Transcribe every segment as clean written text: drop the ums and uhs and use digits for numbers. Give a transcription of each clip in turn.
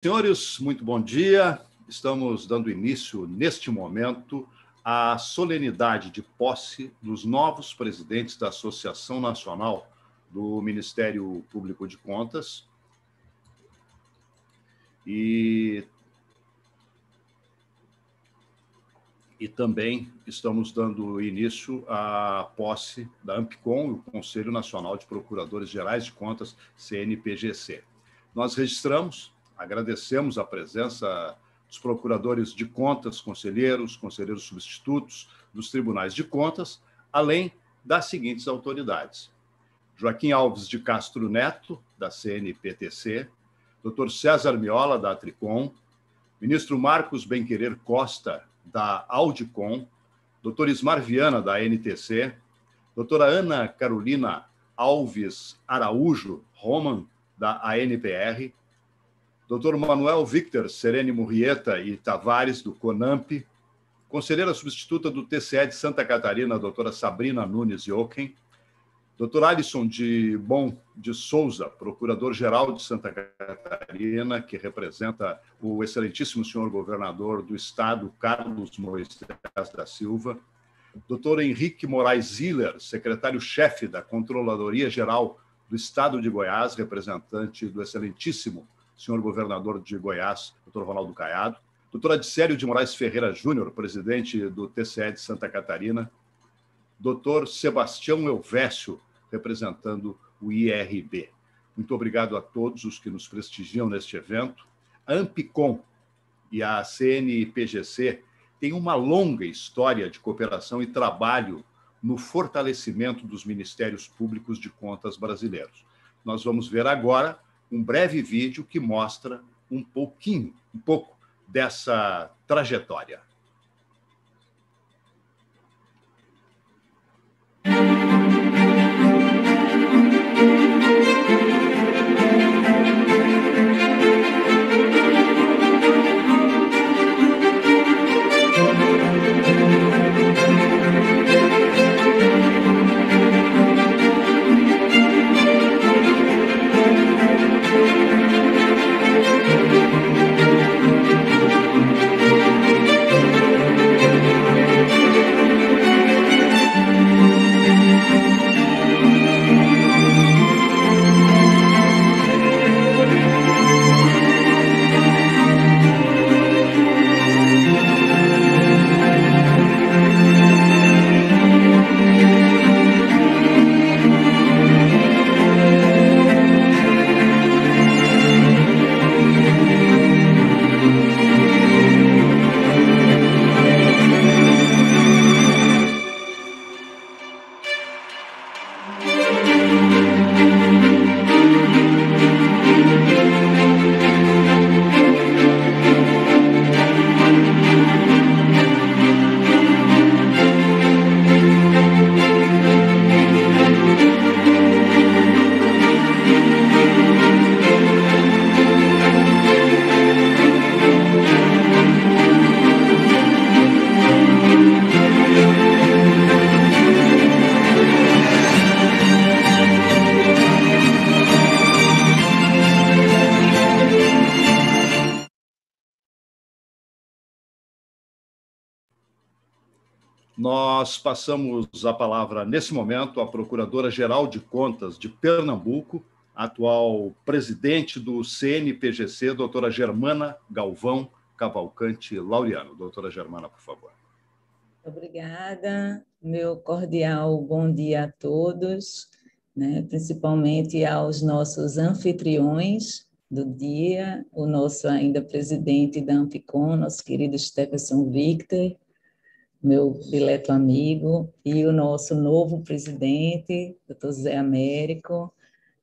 Senhores, muito bom dia. Estamos dando início, neste momento, à solenidade de posse dos novos presidentes da Associação Nacional do Ministério Público de Contas. E também estamos dando início à posse da ANPCON, o Conselho Nacional de Procuradores Gerais de Contas, CNPGC. Nós registramos, agradecemos a presença dos procuradores de contas, conselheiros substitutos dos tribunais de contas, além das seguintes autoridades: Joaquim Alves de Castro Neto, da CNPTC, Dr. César Miola, da Atricom, ministro Marcos Benquerer Costa, da Audicom, Dr. Ismar Viana, da NTC, doutora Ana Carolina Alves Araújo Roman, da ANPR, Dr. Manuel Victor Serene Murrieta e Tavares, do CONAMP, conselheira substituta do TCE de Santa Catarina, doutora Sabrina Nunes Jochen, Dr. Alisson de Bom de Souza, procurador-geral de Santa Catarina, que representa o excelentíssimo senhor governador do estado, Carlos Moisés da Silva, Dr. Henrique Moraes Ziller, secretário-chefe da Controladoria Geral do estado de Goiás, representante do excelentíssimo senhor governador de Goiás, Dr. Ronaldo Caiado, Dr. Adicério de Moraes Ferreira Júnior, presidente do TCE de Santa Catarina, Dr. Sebastião Elvésio, representando o IRB. Muito obrigado a todos os que nos prestigiam neste evento. A ANPCON e a CNPGC têm uma longa história de cooperação e trabalho no fortalecimento dos ministérios públicos de contas brasileiros. Nós vamos ver agora um breve vídeo que mostra um pouco dessa trajetória. Nós passamos a palavra, nesse momento, à Procuradora-Geral de Contas de Pernambuco, atual presidente do CNPGC, doutora Germana Galvão Cavalcante Laureano. Doutora Germana, por favor. Obrigada. Meu cordial bom dia a todos, principalmente aos nossos anfitriões do dia, o nosso ainda presidente da ANPCON, nosso querido Stephenson Victor, meu dileto amigo, e o nosso novo presidente, doutor Zé Américo,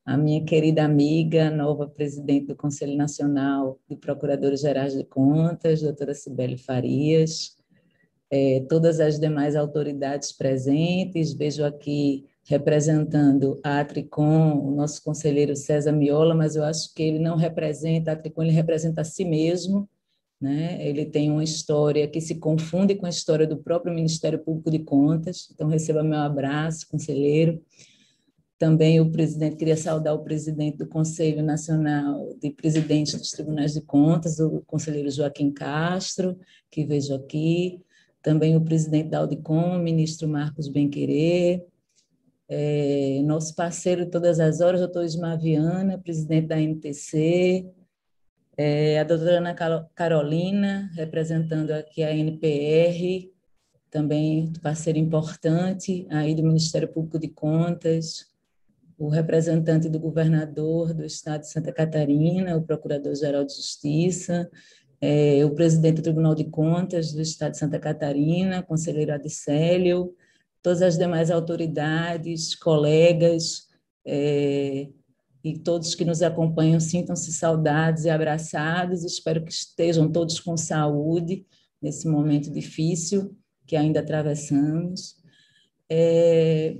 a minha querida amiga, nova presidente do Conselho Nacional de Procuradores Gerais de Contas, doutora Cibele Farias, todas as demais autoridades presentes, vejo aqui representando a Atricom, o nosso conselheiro César Miola, mas eu acho que ele não representa a Atricom, ele representa a si mesmo, Ele tem uma história que se confunde com a história do próprio Ministério Público de Contas, então receba meu abraço, conselheiro. Também o presidente, queria saudar o presidente do Conselho Nacional de Presidentes dos Tribunais de Contas, o conselheiro Joaquim Castro, que vejo aqui. Também o presidente da Audicom, o ministro Marcos Benquerer. Nosso parceiro todas as horas, doutor Ismar Viana, presidente da MTC. A doutora Ana Carolina, representando aqui a NPR, também parceiro importante aí do Ministério Público de Contas, o representante do governador do estado de Santa Catarina, o Procurador-Geral de Justiça, o presidente do Tribunal de Contas do estado de Santa Catarina, conselheiro Adicélio, todas as demais autoridades, colegas, e todos que nos acompanham sintam-se saudados e abraçados. Espero que estejam todos com saúde nesse momento difícil que ainda atravessamos.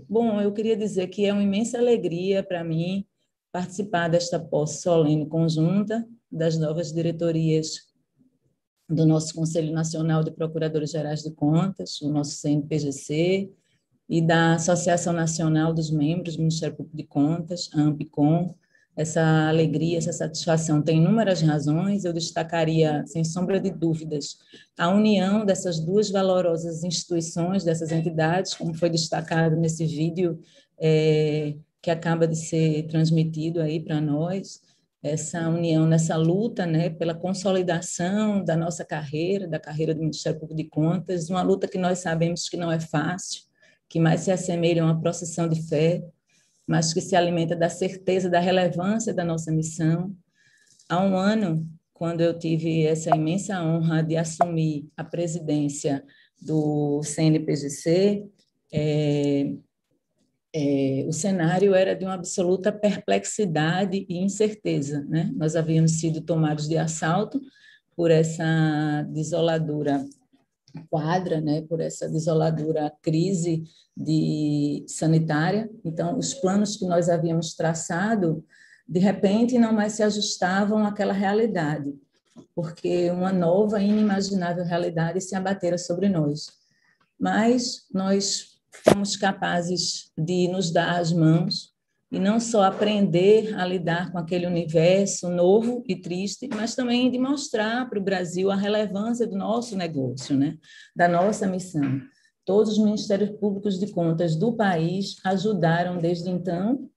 Bom, eu queria dizer que é uma imensa alegria para mim participar desta posse solene conjunta das novas diretorias do nosso Conselho Nacional de Procuradores Gerais de Contas, o nosso CNPGC, e da Associação Nacional dos Membros do Ministério Público de Contas, a AMPCOM. Essa alegria, essa satisfação tem inúmeras razões. Eu destacaria, sem sombra de dúvidas, a união dessas duas valorosas instituições, dessas entidades, como foi destacado nesse vídeo que acaba de ser transmitido aí para nós, essa união nessa luta, né, pela consolidação da nossa carreira, da carreira do Ministério Público de Contas, uma luta que nós sabemos que não é fácil, que mais se assemelha a uma procissão de fé, mas que se alimenta da certeza da relevância da nossa missão. Há um ano, quando eu tive essa imensa honra de assumir a presidência do CNPGC, o cenário era de uma absoluta perplexidade e incerteza, né? Nós havíamos sido tomados de assalto por essa desoladora quadra, né, por essa desoladora crise sanitária. Então, os planos que nós havíamos traçado, de repente, não mais se ajustavam àquela realidade, porque uma nova e inimaginável realidade se abatera sobre nós. Mas nós fomos capazes de nos dar as mãos e não só aprender a lidar com aquele universo novo e triste, mas também de mostrar para o Brasil a relevância do nosso negócio, né? Da nossa missão. Todos os Ministérios Públicos de Contas do país ajudaram desde então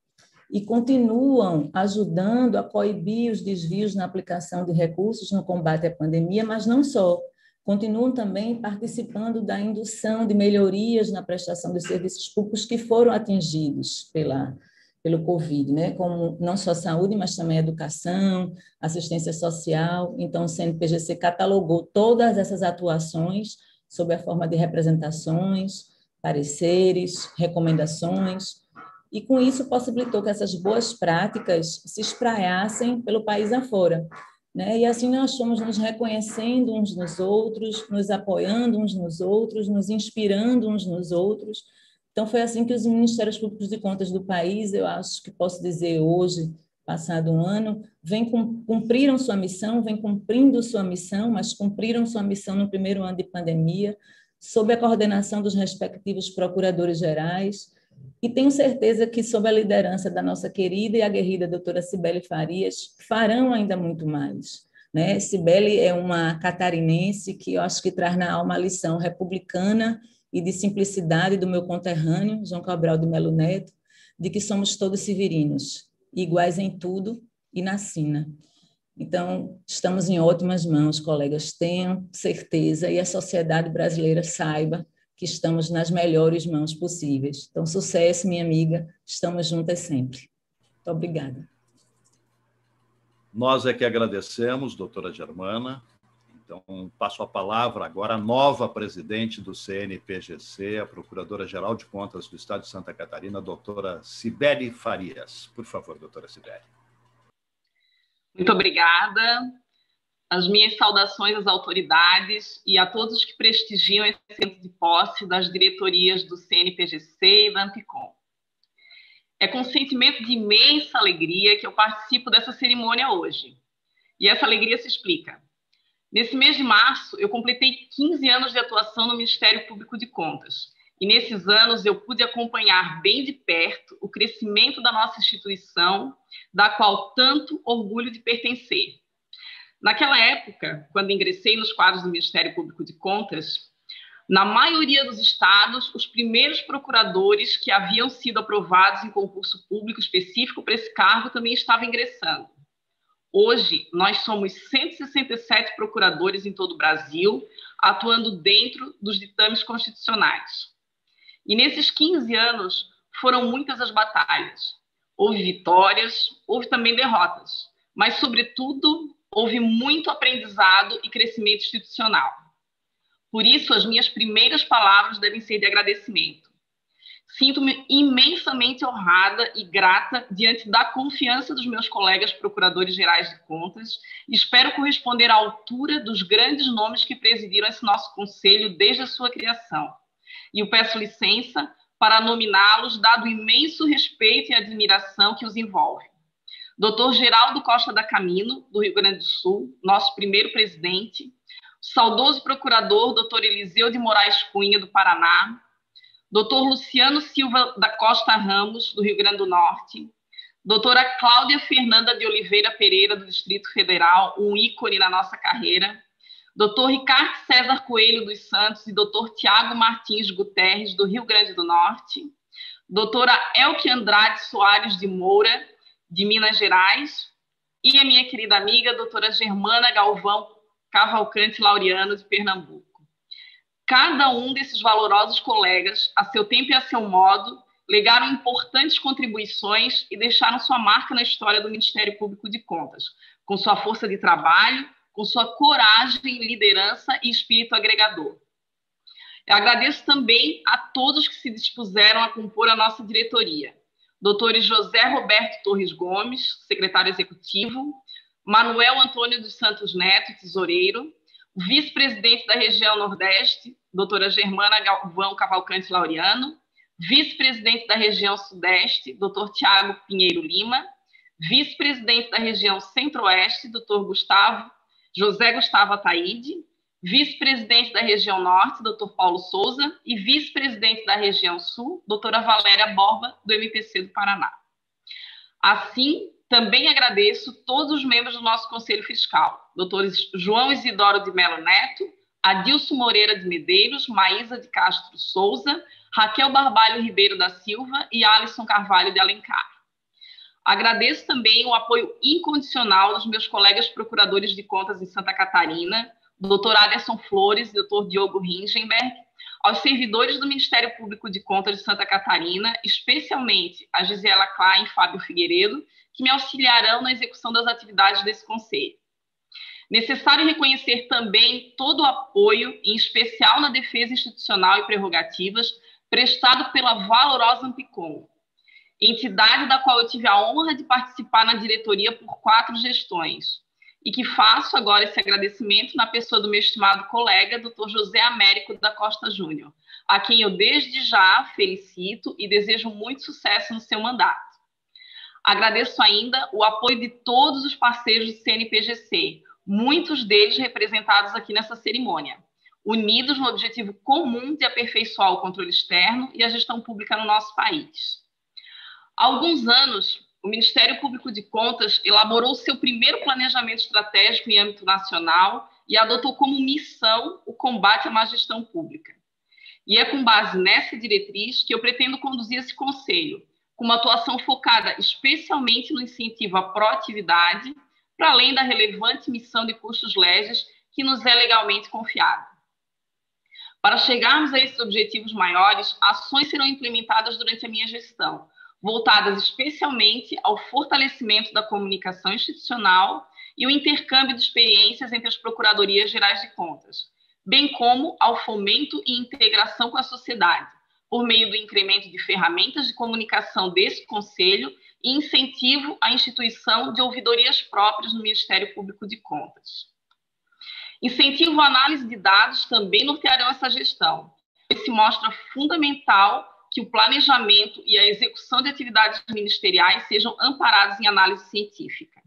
e continuam ajudando a coibir os desvios na aplicação de recursos no combate à pandemia, mas não só. Continuam também participando da indução de melhorias na prestação de serviços públicos que foram atingidos pelo Covid, né? Como não só saúde, mas também educação, assistência social. Então, o CNPGC catalogou todas essas atuações sob a forma de representações, pareceres, recomendações, e com isso possibilitou que essas boas práticas se espraiassem pelo país afora, né? E assim nós fomos nos reconhecendo uns nos outros, nos apoiando uns nos outros, nos inspirando uns nos outros. Então, foi assim que os Ministérios Públicos de Contas do país, eu acho que posso dizer hoje, passado um ano, cumpriram sua missão, vem cumprindo sua missão, mas cumpriram sua missão no primeiro ano de pandemia, sob a coordenação dos respectivos procuradores gerais, e tenho certeza que, sob a liderança da nossa querida e aguerrida doutora Cibele Farias, farão ainda muito mais, né? Cibele é uma catarinense que eu acho que traz na alma a lição republicana e de simplicidade do meu conterrâneo, João Cabral de Melo Neto, de que somos todos severinos, iguais em tudo e na sina. Então, estamos em ótimas mãos, colegas, tenham certeza, e a sociedade brasileira saiba que estamos nas melhores mãos possíveis. Então, sucesso, minha amiga, estamos juntas sempre. Muito obrigada. Nós é que agradecemos, doutora Germana. Então, passo a palavra agora à nova presidente do CNPGC, a Procuradora-Geral de Contas do Estado de Santa Catarina, a doutora Cibele Farias. Por favor, doutora Cibele. Muito obrigada. As minhas saudações às autoridades e a todos que prestigiam esse evento de posse das diretorias do CNPGC e da AMPCOM. É com sentimento de imensa alegria que eu participo dessa cerimônia hoje. E essa alegria se explica. Nesse mês de março, eu completei 15 anos de atuação no Ministério Público de Contas. e nesses anos eu pude acompanhar bem de perto o crescimento da nossa instituição, da qual tanto orgulho de pertencer. Naquela época, quando ingressei nos quadros do Ministério Público de Contas, na maioria dos estados, os primeiros procuradores que haviam sido aprovados em concurso público específico para esse cargo também estavam ingressando. Hoje, nós somos 167 procuradores em todo o Brasil, atuando dentro dos ditames constitucionais. E nesses 15 anos, foram muitas as batalhas. Houve vitórias, houve também derrotas, mas, sobretudo, houve muito aprendizado e crescimento institucional. Por isso, as minhas primeiras palavras devem ser de agradecimento. Sinto-me imensamente honrada e grata diante da confiança dos meus colegas procuradores gerais de contas e espero corresponder à altura dos grandes nomes que presidiram esse nosso conselho desde a sua criação. E eu peço licença para nominá-los, dado o imenso respeito e admiração que os envolve. Dr. Geraldo Costa da Camino, do Rio Grande do Sul, nosso primeiro presidente, o saudoso procurador Dr. Eliseu de Moraes Cunha, do Paraná, Dr. Luciano Silva da Costa Ramos, do Rio Grande do Norte, doutora Cláudia Fernanda de Oliveira Pereira, do Distrito Federal, um ícone na nossa carreira, Dr. Ricardo César Coelho dos Santos e Dr. Tiago Martins Guterres, do Rio Grande do Norte, doutora Elke Andrade Soares de Moura, de Minas Gerais, e a minha querida amiga, doutora Germana Galvão Cavalcante Laureano, de Pernambuco. Cada um desses valorosos colegas, a seu tempo e a seu modo, legaram importantes contribuições e deixaram sua marca na história do Ministério Público de Contas, com sua força de trabalho, com sua coragem, liderança e espírito agregador. Eu agradeço também a todos que se dispuseram a compor a nossa diretoria. Doutores José Roberto Torres Gomes, secretário executivo, Manuel Antônio dos Santos Neto, tesoureiro, o vice-presidente da região Nordeste, doutora Germana Galvão Cavalcante Laureano, vice-presidente da região Sudeste, doutor Tiago Pinheiro Lima, vice-presidente da região Centro-Oeste, doutor José Gustavo Ataíde, vice-presidente da região Norte, doutor Paulo Souza, e vice-presidente da região Sul, doutora Valéria Borba, do MPC do Paraná. Assim, também agradeço todos os membros do nosso Conselho Fiscal, doutores João Isidoro de Melo Neto, Adilson Moreira de Medeiros, Maísa de Castro Souza, Raquel Barbalho Ribeiro da Silva e Alisson Carvalho de Alencar. Agradeço também o apoio incondicional dos meus colegas procuradores de contas em Santa Catarina, doutor Aderson Flores e doutor Diogo Ringenberg, aos servidores do Ministério Público de Contas de Santa Catarina, especialmente a Gisela Klein e Fábio Figueiredo, que me auxiliarão na execução das atividades desse conselho. Necessário reconhecer também todo o apoio, em especial na defesa institucional e prerrogativas, prestado pela valorosa Ampicom, entidade da qual eu tive a honra de participar na diretoria por 4 gestões, e que faço agora esse agradecimento na pessoa do meu estimado colega, Dr. José Américo da Costa Júnior, a quem eu desde já felicito e desejo muito sucesso no seu mandato. Agradeço ainda o apoio de todos os parceiros do CNPGC, muitos deles representados aqui nessa cerimônia, unidos no objetivo comum de aperfeiçoar o controle externo e a gestão pública no nosso país. Há alguns anos, o Ministério Público de Contas elaborou seu primeiro planejamento estratégico em âmbito nacional e adotou como missão o combate à má gestão pública. E é com base nessa diretriz que eu pretendo conduzir esse conselho, com uma atuação focada especialmente no incentivo à proatividade, para além da relevante missão de custos legis que nos é legalmente confiada. Para chegarmos a esses objetivos maiores, ações serão implementadas durante a minha gestão, voltadas especialmente ao fortalecimento da comunicação institucional e o intercâmbio de experiências entre as Procuradorias Gerais de Contas, bem como ao fomento e integração com a sociedade, por meio do incremento de ferramentas de comunicação desse Conselho e incentivo à instituição de ouvidorias próprias no Ministério Público de Contas. Incentivo à análise de dados também nortearão essa gestão, pois se mostra fundamental que o planejamento e a execução de atividades ministeriais sejam amparados em análise científica.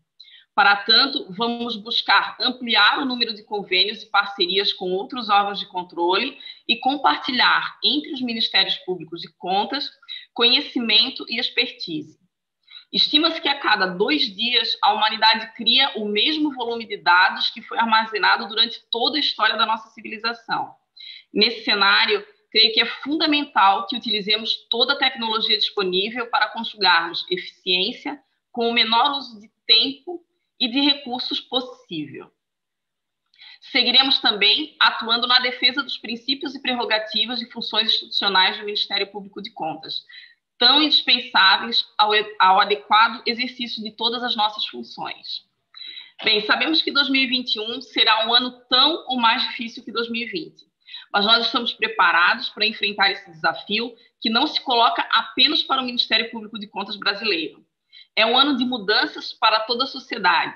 Para tanto, vamos buscar ampliar o número de convênios e parcerias com outros órgãos de controle e compartilhar entre os Ministérios Públicos de Contas conhecimento e expertise. Estima-se que a cada 2 dias a humanidade cria o mesmo volume de dados que foi armazenado durante toda a história da nossa civilização. Nesse cenário, creio que é fundamental que utilizemos toda a tecnologia disponível para conjugarmos eficiência com o menor uso de tempo e de recursos possível. Seguiremos também atuando na defesa dos princípios e prerrogativas de funções institucionais do Ministério Público de Contas, tão indispensáveis ao adequado exercício de todas as nossas funções. Bem, sabemos que 2021 será um ano tão ou mais difícil que 2020, mas nós estamos preparados para enfrentar esse desafio que não se coloca apenas para o Ministério Público de Contas brasileiro. É um ano de mudanças para toda a sociedade.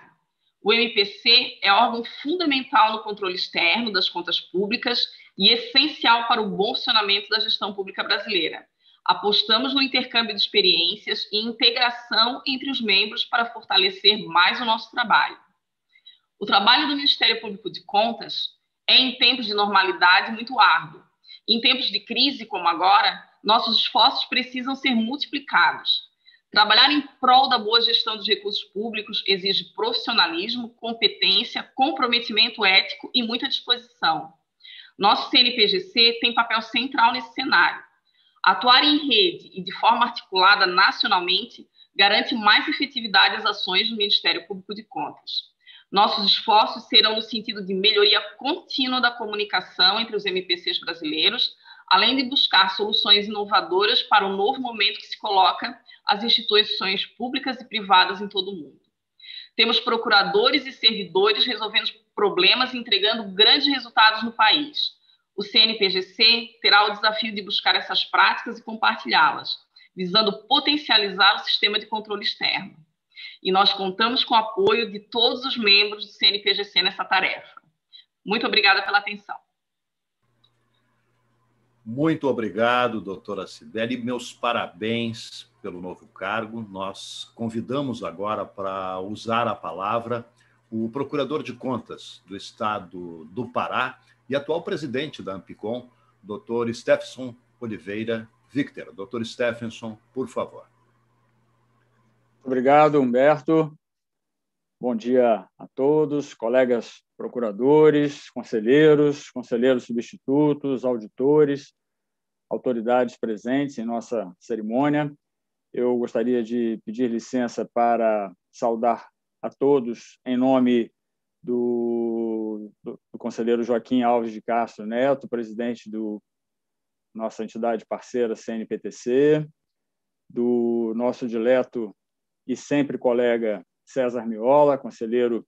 O MPC é órgão fundamental no controle externo das contas públicas e essencial para o bom funcionamento da gestão pública brasileira. Apostamos no intercâmbio de experiências e integração entre os membros para fortalecer mais o nosso trabalho. O trabalho do Ministério Público de Contas é, em tempos de normalidade, muito árduo. Em tempos de crise, como agora, nossos esforços precisam ser multiplicados. Trabalhar em prol da boa gestão dos recursos públicos exige profissionalismo, competência, comprometimento ético e muita disposição. Nosso CNPGC tem papel central nesse cenário. Atuar em rede e de forma articulada nacionalmente garante mais efetividade às ações do Ministério Público de Contas. Nossos esforços serão no sentido de melhoria contínua da comunicação entre os MPCs brasileiros, além de buscar soluções inovadoras para o novo momento que se coloca as instituições públicas e privadas em todo o mundo. Temos procuradores e servidores resolvendo problemas e entregando grandes resultados no país. O CNPGC terá o desafio de buscar essas práticas e compartilhá-las, visando potencializar o sistema de controle externo. E nós contamos com o apoio de todos os membros do CNPGC nessa tarefa. Muito obrigada pela atenção. Muito obrigado, doutora Cibele. Meus parabéns pelo novo cargo. Nós convidamos agora para usar a palavra o Procurador de Contas do Estado do Pará e atual presidente da Ampicom, doutor Stephenson Oliveira Victor. Doutor Stephenson, por favor. Obrigado, Humberto. Bom dia a todos, colegas procuradores, conselheiros substitutos, auditores, autoridades presentes em nossa cerimônia. Eu gostaria de pedir licença para saudar a todos em nome do conselheiro Joaquim Alves de Castro Neto, presidente do nossa entidade parceira CNPTC, do nosso dileto e sempre colega César Miola, conselheiro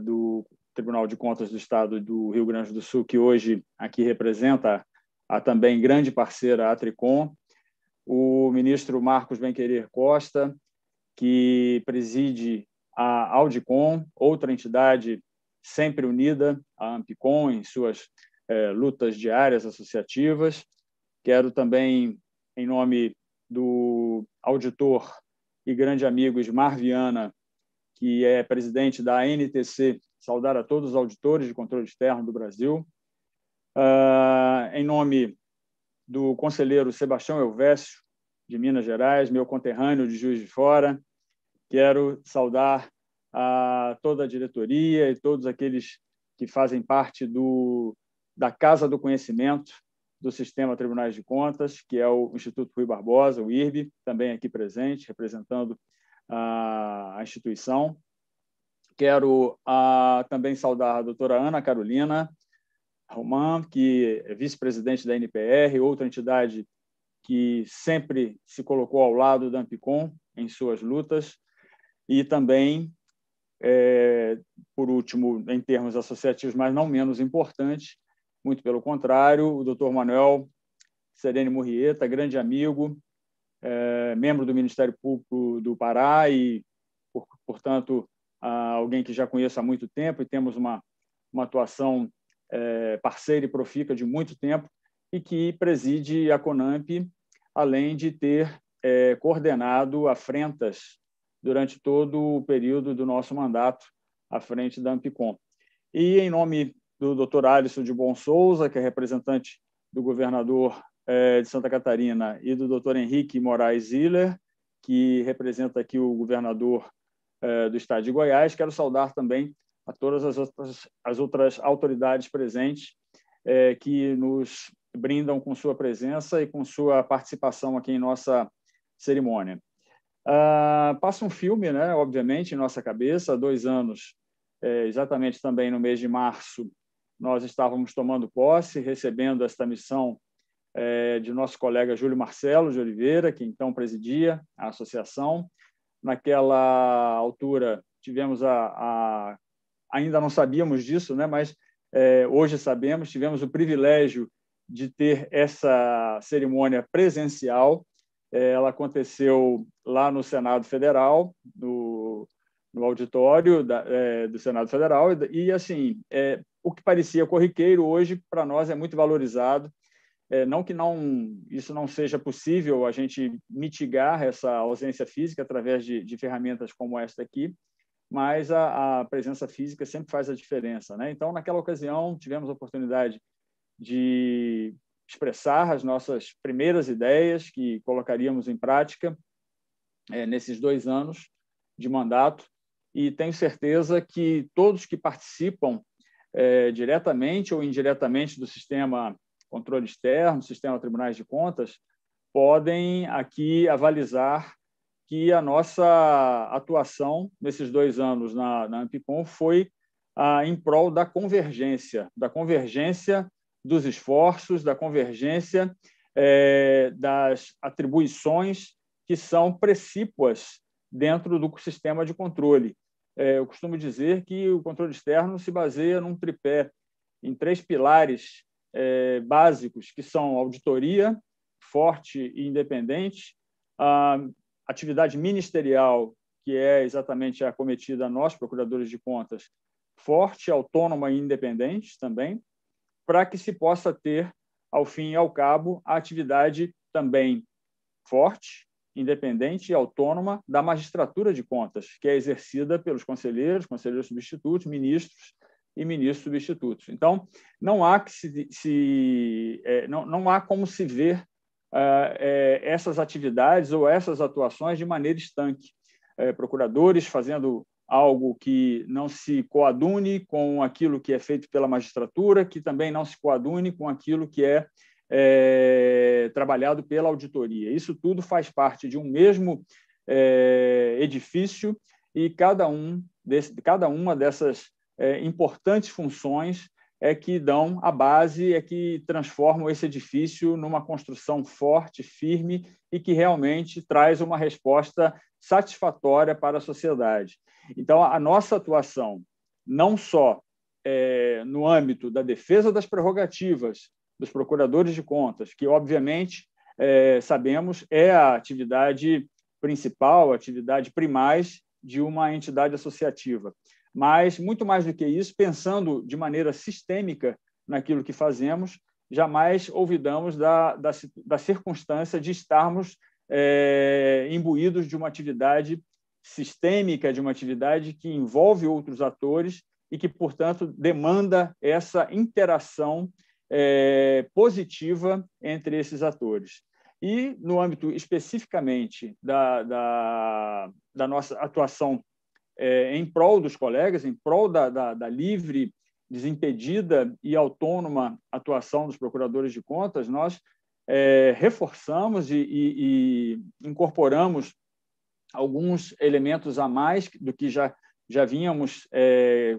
do Tribunal de Contas do Estado do Rio Grande do Sul, que hoje aqui representa a também grande parceira Atricom, o ministro Marcos Benquerer Costa, que preside a Audicom, outra entidade sempre unida à Ampicom em suas lutas diárias associativas. Quero também, em nome do auditor e grande amigo Ismar Viana, que é presidente da ANTC, saudar a todos os auditores de controle externo do Brasil. Em nome do conselheiro Sebastião Elvésio, de Minas Gerais, meu conterrâneo de Juiz de Fora, quero saudar a toda a diretoria e todos aqueles que fazem parte da Casa do Conhecimento do Sistema Tribunais de Contas, que é o Instituto Rui Barbosa, o IRB, também aqui presente, representando a instituição. Quero também saudar a doutora Ana Carolina Roman, que é vice-presidente da NPR, outra entidade que sempre se colocou ao lado da Ampicom em suas lutas, e também, por último, em termos associativos, mas não menos importante, muito pelo contrário, o doutor Manuel Serene Murrieta, grande amigo, membro do Ministério Público do Pará e, portanto, alguém que já conheço há muito tempo e temos uma atuação parceira e profícua de muito tempo e que preside a CONAMP, além de ter coordenado afrentas durante todo o período do nosso mandato à frente da Ampicom. E, em nome do Dr. Alisson de Bom Souza, que é representante do governador de Santa Catarina, e do Dr. Henrique Moraes Ziller, que representa aqui o governador do estado de Goiás, quero saudar também a todas as outras autoridades presentes que nos brindam com sua presença e com sua participação aqui em nossa cerimônia. Passa um filme, né, obviamente, em nossa cabeça. Há 2 anos, exatamente também no mês de março, nós estávamos tomando posse, recebendo esta missão de nosso colega Júlio Marcelo de Oliveira, que então presidia a associação. Naquela altura, tivemos ainda não sabíamos disso, né, mas hoje sabemos, tivemos o privilégio de ter essa cerimônia presencial. Ela aconteceu lá no Senado Federal, no auditório do Senado Federal, e assim, o que parecia corriqueiro hoje para nós é muito valorizado. Não que isso não seja possível a gente mitigar essa ausência física através de ferramentas como esta aqui, mas a presença física sempre faz a diferença, né? Então, naquela ocasião, tivemos a oportunidade de expressar as nossas primeiras ideias que colocaríamos em prática nesses 2 anos de mandato, e tenho certeza que todos que participam diretamente ou indiretamente do sistema controle externo, sistema tribunais de contas, podem aqui avalizar que a nossa atuação nesses 2 anos na Ampicom foi em prol da convergência dos esforços, da convergência das atribuições que são precípuas dentro do sistema de controle. Eu costumo dizer que o controle externo se baseia num tripé, em 3 pilares básicos, que são auditoria forte e independente, atividade ministerial, que é exatamente acometida a nós, procuradores de contas, forte, autônoma e independente também, para que se possa ter, ao fim e ao cabo, a atividade também forte, independente e autônoma da magistratura de contas, que é exercida pelos conselheiros substitutos, ministros e ministros substitutos. Então, não há como se ver essas atividades ou essas atuações de maneira estanque. Procuradores fazendo algo que não se coadune com aquilo que é feito pela magistratura, que também não se coadune com aquilo que é trabalhado pela auditoria. Isso tudo faz parte de um mesmo edifício, e cada uma dessas importantes funções que dão a base, que transformam esse edifício numa construção forte, firme, e que realmente traz uma resposta satisfatória para a sociedade. Então, a nossa atuação, não só no âmbito da defesa das prerrogativas dos procuradores de contas, que, obviamente, sabemos é a atividade principal, a atividade primaz de uma entidade associativa, mas, muito mais do que isso, pensando de maneira sistêmica naquilo que fazemos, jamais olvidamos da circunstância de estarmos imbuídos de uma atividade sistêmica, de uma atividade que envolve outros atores e que, portanto, demanda essa interação positiva entre esses atores. E, no âmbito especificamente da nossa atuação em prol dos colegas, em prol da livre, desimpedida e autônoma atuação dos procuradores de contas, nós reforçamos e incorporamos alguns elementos a mais do que já vínhamos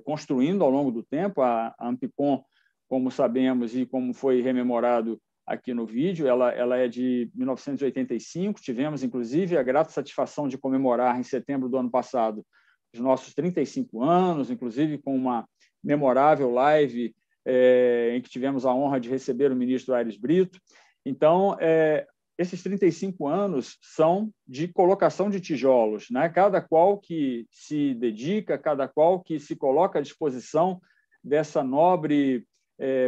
construindo ao longo do tempo. A Ampicom, como sabemos e como foi rememorado aqui no vídeo, ela é de 1985. Tivemos, inclusive, a grata satisfação de comemorar, em setembro do ano passado, os nossos 35 anos, inclusive com uma memorável live em que tivemos a honra de receber o ministro Aires Brito. Então, esses 35 anos são de colocação de tijolos, né? Cada qual que se dedica, cada qual que se coloca à disposição dessa nobre,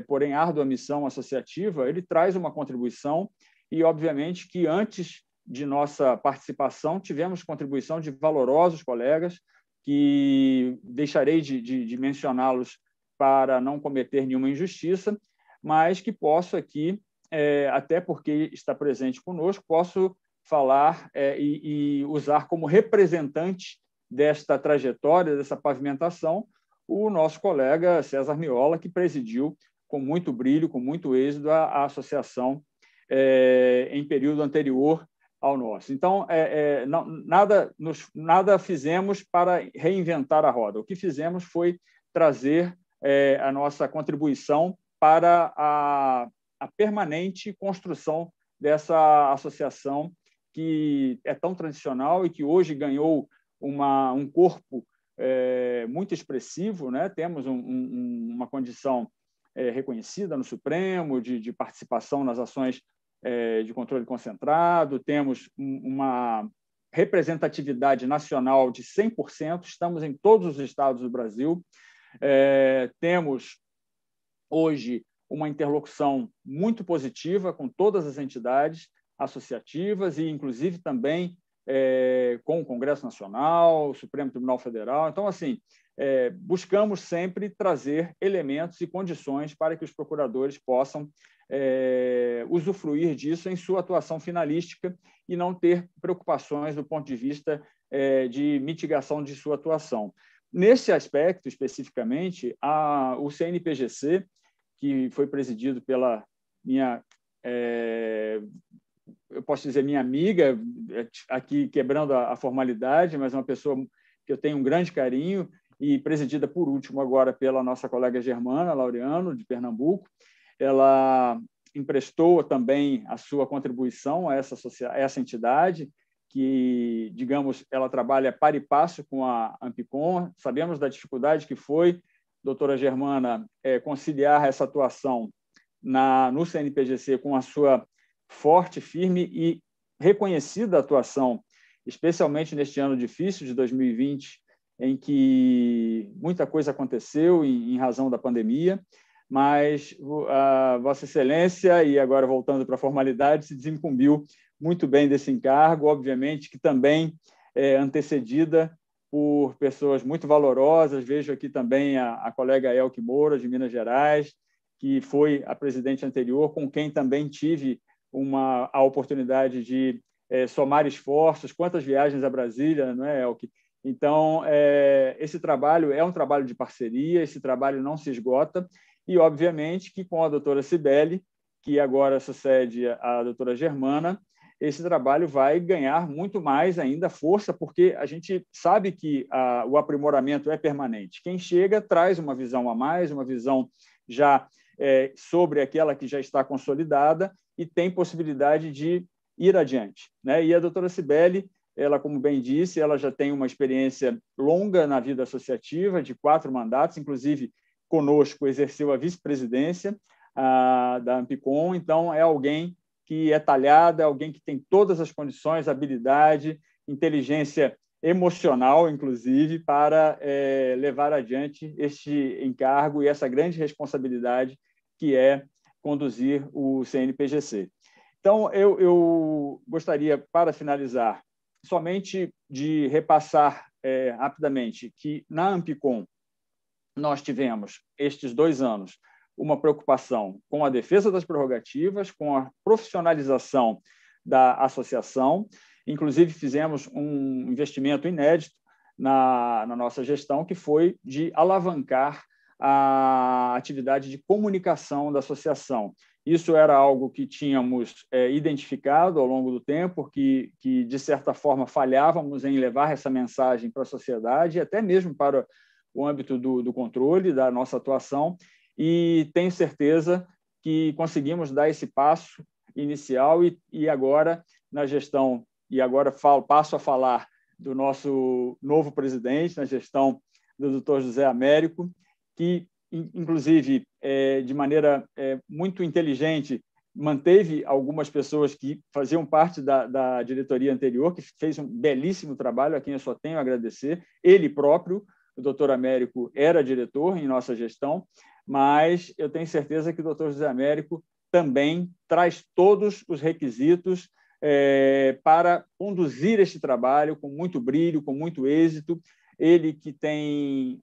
porém árdua missão associativa, ele traz uma contribuição, e, obviamente, que antes de nossa participação, tivemos contribuição de valorosos colegas, que deixarei de mencioná-los para não cometer nenhuma injustiça, mas que posso aqui, até porque está presente conosco, posso falar e usar como representante desta trajetória, dessa pavimentação, o nosso colega César Miola, que presidiu com muito brilho, com muito êxito, a associação em período anterior ao nosso. Então, nada fizemos para reinventar a roda. O que fizemos foi trazer a nossa contribuição para a permanente construção dessa associação que é tão tradicional e que hoje ganhou um corpo muito expressivo, né? Temos uma condição reconhecida no Supremo de participação nas ações de controle concentrado, temos uma representatividade nacional de 100%, estamos em todos os estados do Brasil, temos hoje uma interlocução muito positiva com todas as entidades associativas e, inclusive, também com o Congresso Nacional, o Supremo Tribunal Federal. Então, assim, buscamos sempre trazer elementos e condições para que os procuradores possam usufruir disso em sua atuação finalística e não ter preocupações do ponto de vista de mitigação de sua atuação. Nesse aspecto, especificamente, o CNPGC, que foi presidido pela minha, eu posso dizer minha amiga, aqui quebrando a formalidade, mas uma pessoa que eu tenho um grande carinho, e presidida, por último, agora pela nossa colega Germana Laureano, de Pernambuco. Ela emprestou também a sua contribuição a essa entidade, que, digamos, ela trabalha par e passo com a Ampicom. Sabemos da dificuldade que foi, doutora Germana, conciliar essa atuação no CNPGC com a sua forte, firme e reconhecida atuação, especialmente neste ano difícil de 2020, em que muita coisa aconteceu em razão da pandemia, mas a Vossa Excelência, e agora voltando para a formalidade, se desincumbiu muito bem desse encargo, obviamente que também antecedida por pessoas muito valorosas. Vejo aqui também a colega Elke Moura, de Minas Gerais, que foi a presidente anterior, com quem também tive a oportunidade de somar esforços. Quantas viagens a Brasília, não é, Elke? Então, esse trabalho é um trabalho de parceria, esse trabalho não se esgota, e, obviamente, que com a doutora Cibele, que agora sucede a doutora Germana, esse trabalho vai ganhar muito mais ainda força, porque a gente sabe que o aprimoramento é permanente. Quem chega traz uma visão a mais, uma visão já sobre aquela que já está consolidada e tem possibilidade de ir adiante, né? E a doutora Cibele, ela, como bem disse, ela já tem uma experiência longa na vida associativa, de 4 mandatos, inclusive conosco exerceu a vice-presidência da Ampicom. Então, é alguém que é talhada, é alguém que tem todas as condições, habilidade, inteligência emocional, inclusive, para levar adiante este encargo e essa grande responsabilidade que é conduzir o CNPGC. Então, eu gostaria, para finalizar, somente de repassar rapidamente que na Ampicom nós tivemos, estes 2 anos, uma preocupação com a defesa das prerrogativas, com a profissionalização da associação. Inclusive, fizemos um investimento inédito na nossa gestão, que foi de alavancar a atividade de comunicação da associação. Isso era algo que tínhamos identificado ao longo do tempo, que, de certa forma, falhávamos em levar essa mensagem para a sociedade e até mesmo para o âmbito do controle da nossa atuação, e tenho certeza que conseguimos dar esse passo inicial e agora, na gestão, e agora passo a falar do nosso novo presidente, na gestão do Dr. José Américo, que, inclusive, de maneira muito inteligente, manteve algumas pessoas que faziam parte da diretoria anterior, que fez um belíssimo trabalho, a quem eu só tenho a agradecer. Ele próprio, o doutor Américo, era diretor em nossa gestão, mas eu tenho certeza que o doutor José Américo também traz todos os requisitos para conduzir este trabalho com muito brilho, com muito êxito. Ele que tem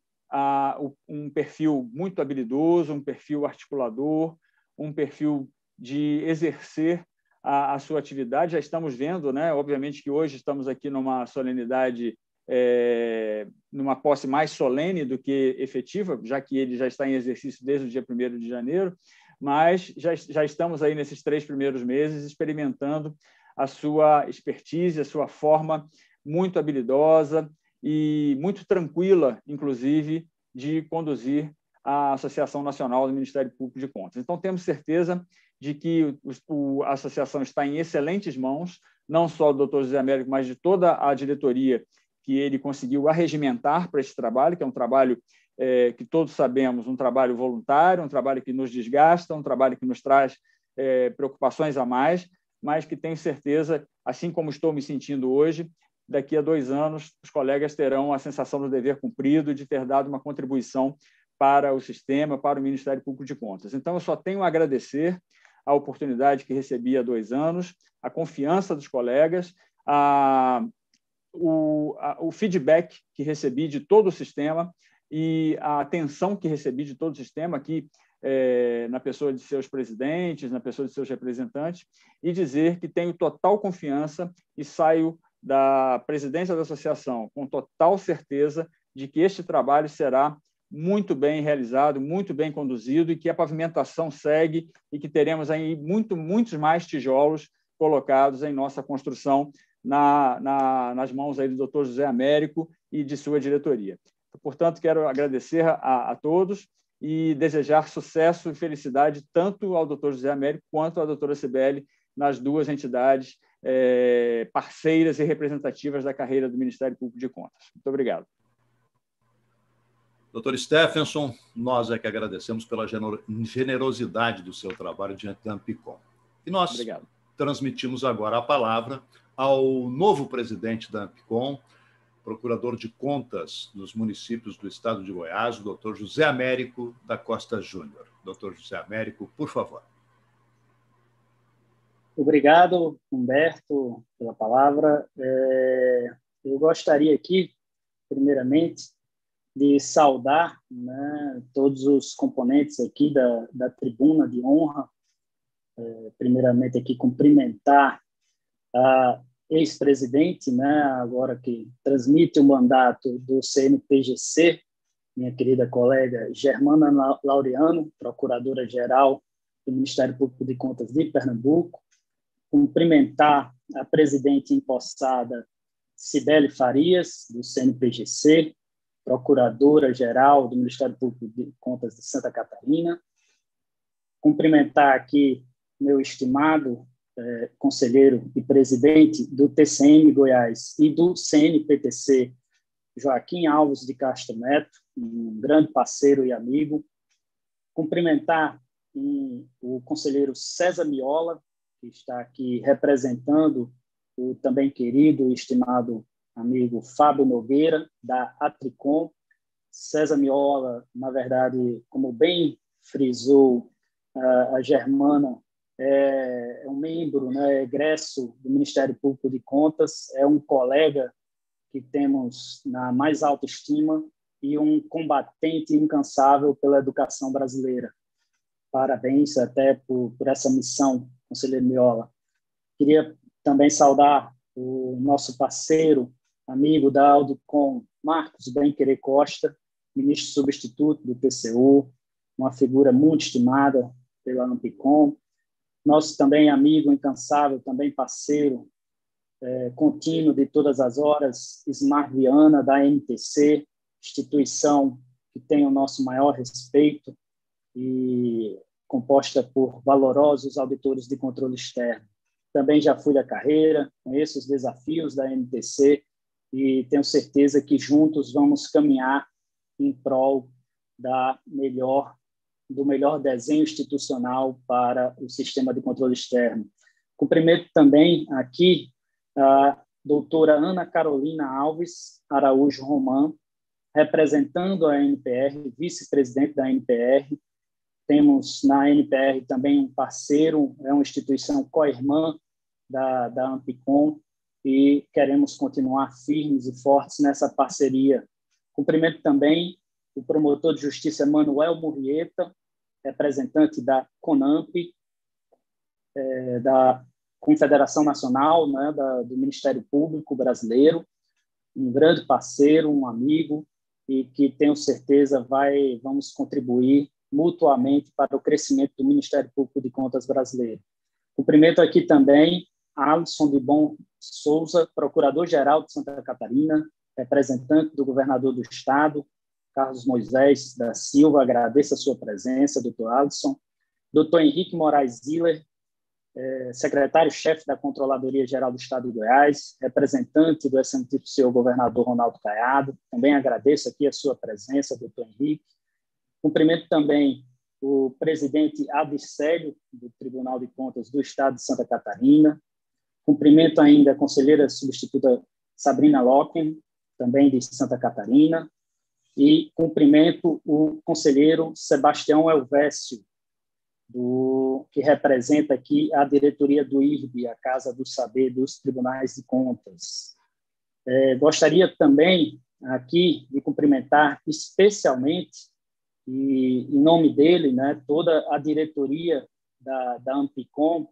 um perfil muito habilidoso, um perfil articulador, um perfil de exercer a sua atividade. Já estamos vendo, né? Obviamente que hoje estamos aqui numa solenidade, numa posse mais solene do que efetiva, já que ele já está em exercício desde o dia 1º de janeiro, mas já estamos aí nesses 3 primeiros meses experimentando a sua expertise, a sua forma muito habilidosa e muito tranquila, inclusive, de conduzir a Associação Nacional do Ministério Público de Contas. Então, temos certeza de que a associação está em excelentes mãos, não só do Dr. José Américo, mas de toda a diretoria que ele conseguiu arregimentar para esse trabalho, que é um trabalho que todos sabemos, um trabalho voluntário, um trabalho que nos desgasta, um trabalho que nos traz preocupações a mais, mas que tenho certeza, assim como estou me sentindo hoje, daqui a 2 anos os colegas terão a sensação do dever cumprido, de ter dado uma contribuição para o sistema, para o Ministério Público de Contas. Então, eu só tenho a agradecer a oportunidade que recebi há 2 anos, a confiança dos colegas, o feedback que recebi de todo o sistema e a atenção que recebi de todo o sistema aqui, na pessoa de seus presidentes, na pessoa de seus representantes, e dizer que tenho total confiança e saio da presidência da associação com total certeza de que este trabalho será muito bem realizado, muito bem conduzido, e que a pavimentação segue e que teremos aí muitos mais tijolos colocados em nossa construção nas mãos aí do Dr. José Américo e de sua diretoria. Portanto, quero agradecer a todos e desejar sucesso e felicidade tanto ao Dr. José Américo quanto à doutora Cibele nas 2 entidades parceiras e representativas da carreira do Ministério Público de Contas. Muito obrigado. Doutor Stephenson, nós é que agradecemos pela generosidade do seu trabalho diante da Ampicom. E nós transmitimos agora a palavra ao novo presidente da Ampicom, procurador de contas dos municípios do estado de Goiás, o doutor José Américo da Costa Júnior. Doutor José Américo, por favor. Obrigado, Humberto, pela palavra. Eu gostaria aqui, primeiramente, de saudar, né, todos os componentes aqui da tribuna de honra. Primeiramente, aqui cumprimentar a ex-presidente, né, agora que transmite o mandato do CNPGC, minha querida colega Germana Laureano, procuradora-geral do Ministério Público de Contas de Pernambuco. Cumprimentar a presidente empossada Cibele Farias, do CNPGC, procuradora-geral do Ministério Público de Contas de Santa Catarina. Cumprimentar aqui meu estimado conselheiro e presidente do TCM Goiás e do CNPTC, Joaquim Alves de Castro Neto, um grande parceiro e amigo. Cumprimentar o conselheiro César Miola, que está aqui representando o também querido e estimado amigo Fábio Nogueira, da Atricom. César Miola, na verdade, como bem frisou a Germana, é um membro, né, egresso do Ministério Público de Contas, é um colega que temos na mais alta estima e um combatente incansável pela educação brasileira. Parabéns até por essa missão, conselheiro Miola. Queria também saudar o nosso parceiro, amigo da Audicom, Marcos Bem-Querer Costa, ministro substituto do TCU, uma figura muito estimada pela Ampicom. Nosso também amigo incansável, também parceiro contínuo de todas as horas, Ismar Viana, da MTC, instituição que tem o nosso maior respeito e composta por valorosos auditores de controle externo. Também já fui da carreira, conheço os desafios da MTC e tenho certeza que juntos vamos caminhar em prol do melhor desenho institucional para o sistema de controle externo. Cumprimento também aqui a doutora Ana Carolina Alves Araújo Román, representando a NPR, vice-presidente da NPR. Temos na NPR também um parceiro, é uma instituição co-irmã da Ampicom e queremos continuar firmes e fortes nessa parceria. Cumprimento também o promotor de justiça Manuel Murrieta, representante da CONAMP, da Confederação Nacional, né, do Ministério Público Brasileiro, um grande parceiro, um amigo, e que tenho certeza vamos contribuir mutuamente para o crescimento do Ministério Público de Contas brasileiro. Cumprimento aqui também Alisson de Bom Souza, Procurador-Geral de Santa Catarina, representante do governador do Estado, Carlos Moisés da Silva, agradeço a sua presença, doutor Alisson. Doutor Henrique Moraes Ziller, secretário-chefe da Controladoria Geral do Estado de Goiás, representante do excelentíssimo senhor governador Ronaldo Caiado, também agradeço aqui a sua presença, doutor Henrique. Cumprimento também o presidente Adicélio, do Tribunal de Contas do Estado de Santa Catarina. Cumprimento ainda a conselheira substituta Sabrina Locken, também de Santa Catarina. E cumprimento o conselheiro Sebastião Elvésio, que representa aqui a diretoria do IRB, a Casa do Saber dos Tribunais de Contas. Gostaria também aqui de cumprimentar especialmente, e em nome dele, né, toda a diretoria da Ampicom,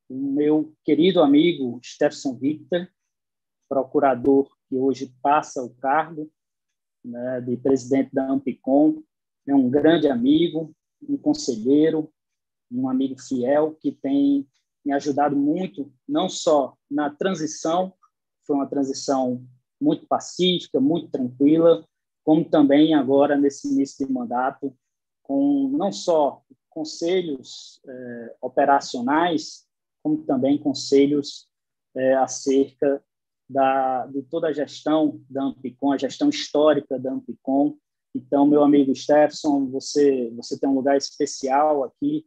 o meu querido amigo Stefson Victor, procurador que hoje passa o cargo, né, de presidente da Ampicom, é um grande amigo, um conselheiro, um amigo fiel que tem me ajudado muito, não só na transição, foi uma transição muito pacífica, muito tranquila, como também agora nesse início de mandato, com não só conselhos operacionais, como também conselhos acerca de toda a gestão da Ampicom, a gestão histórica da Ampicom. Então, meu amigo Stefson, você tem um lugar especial aqui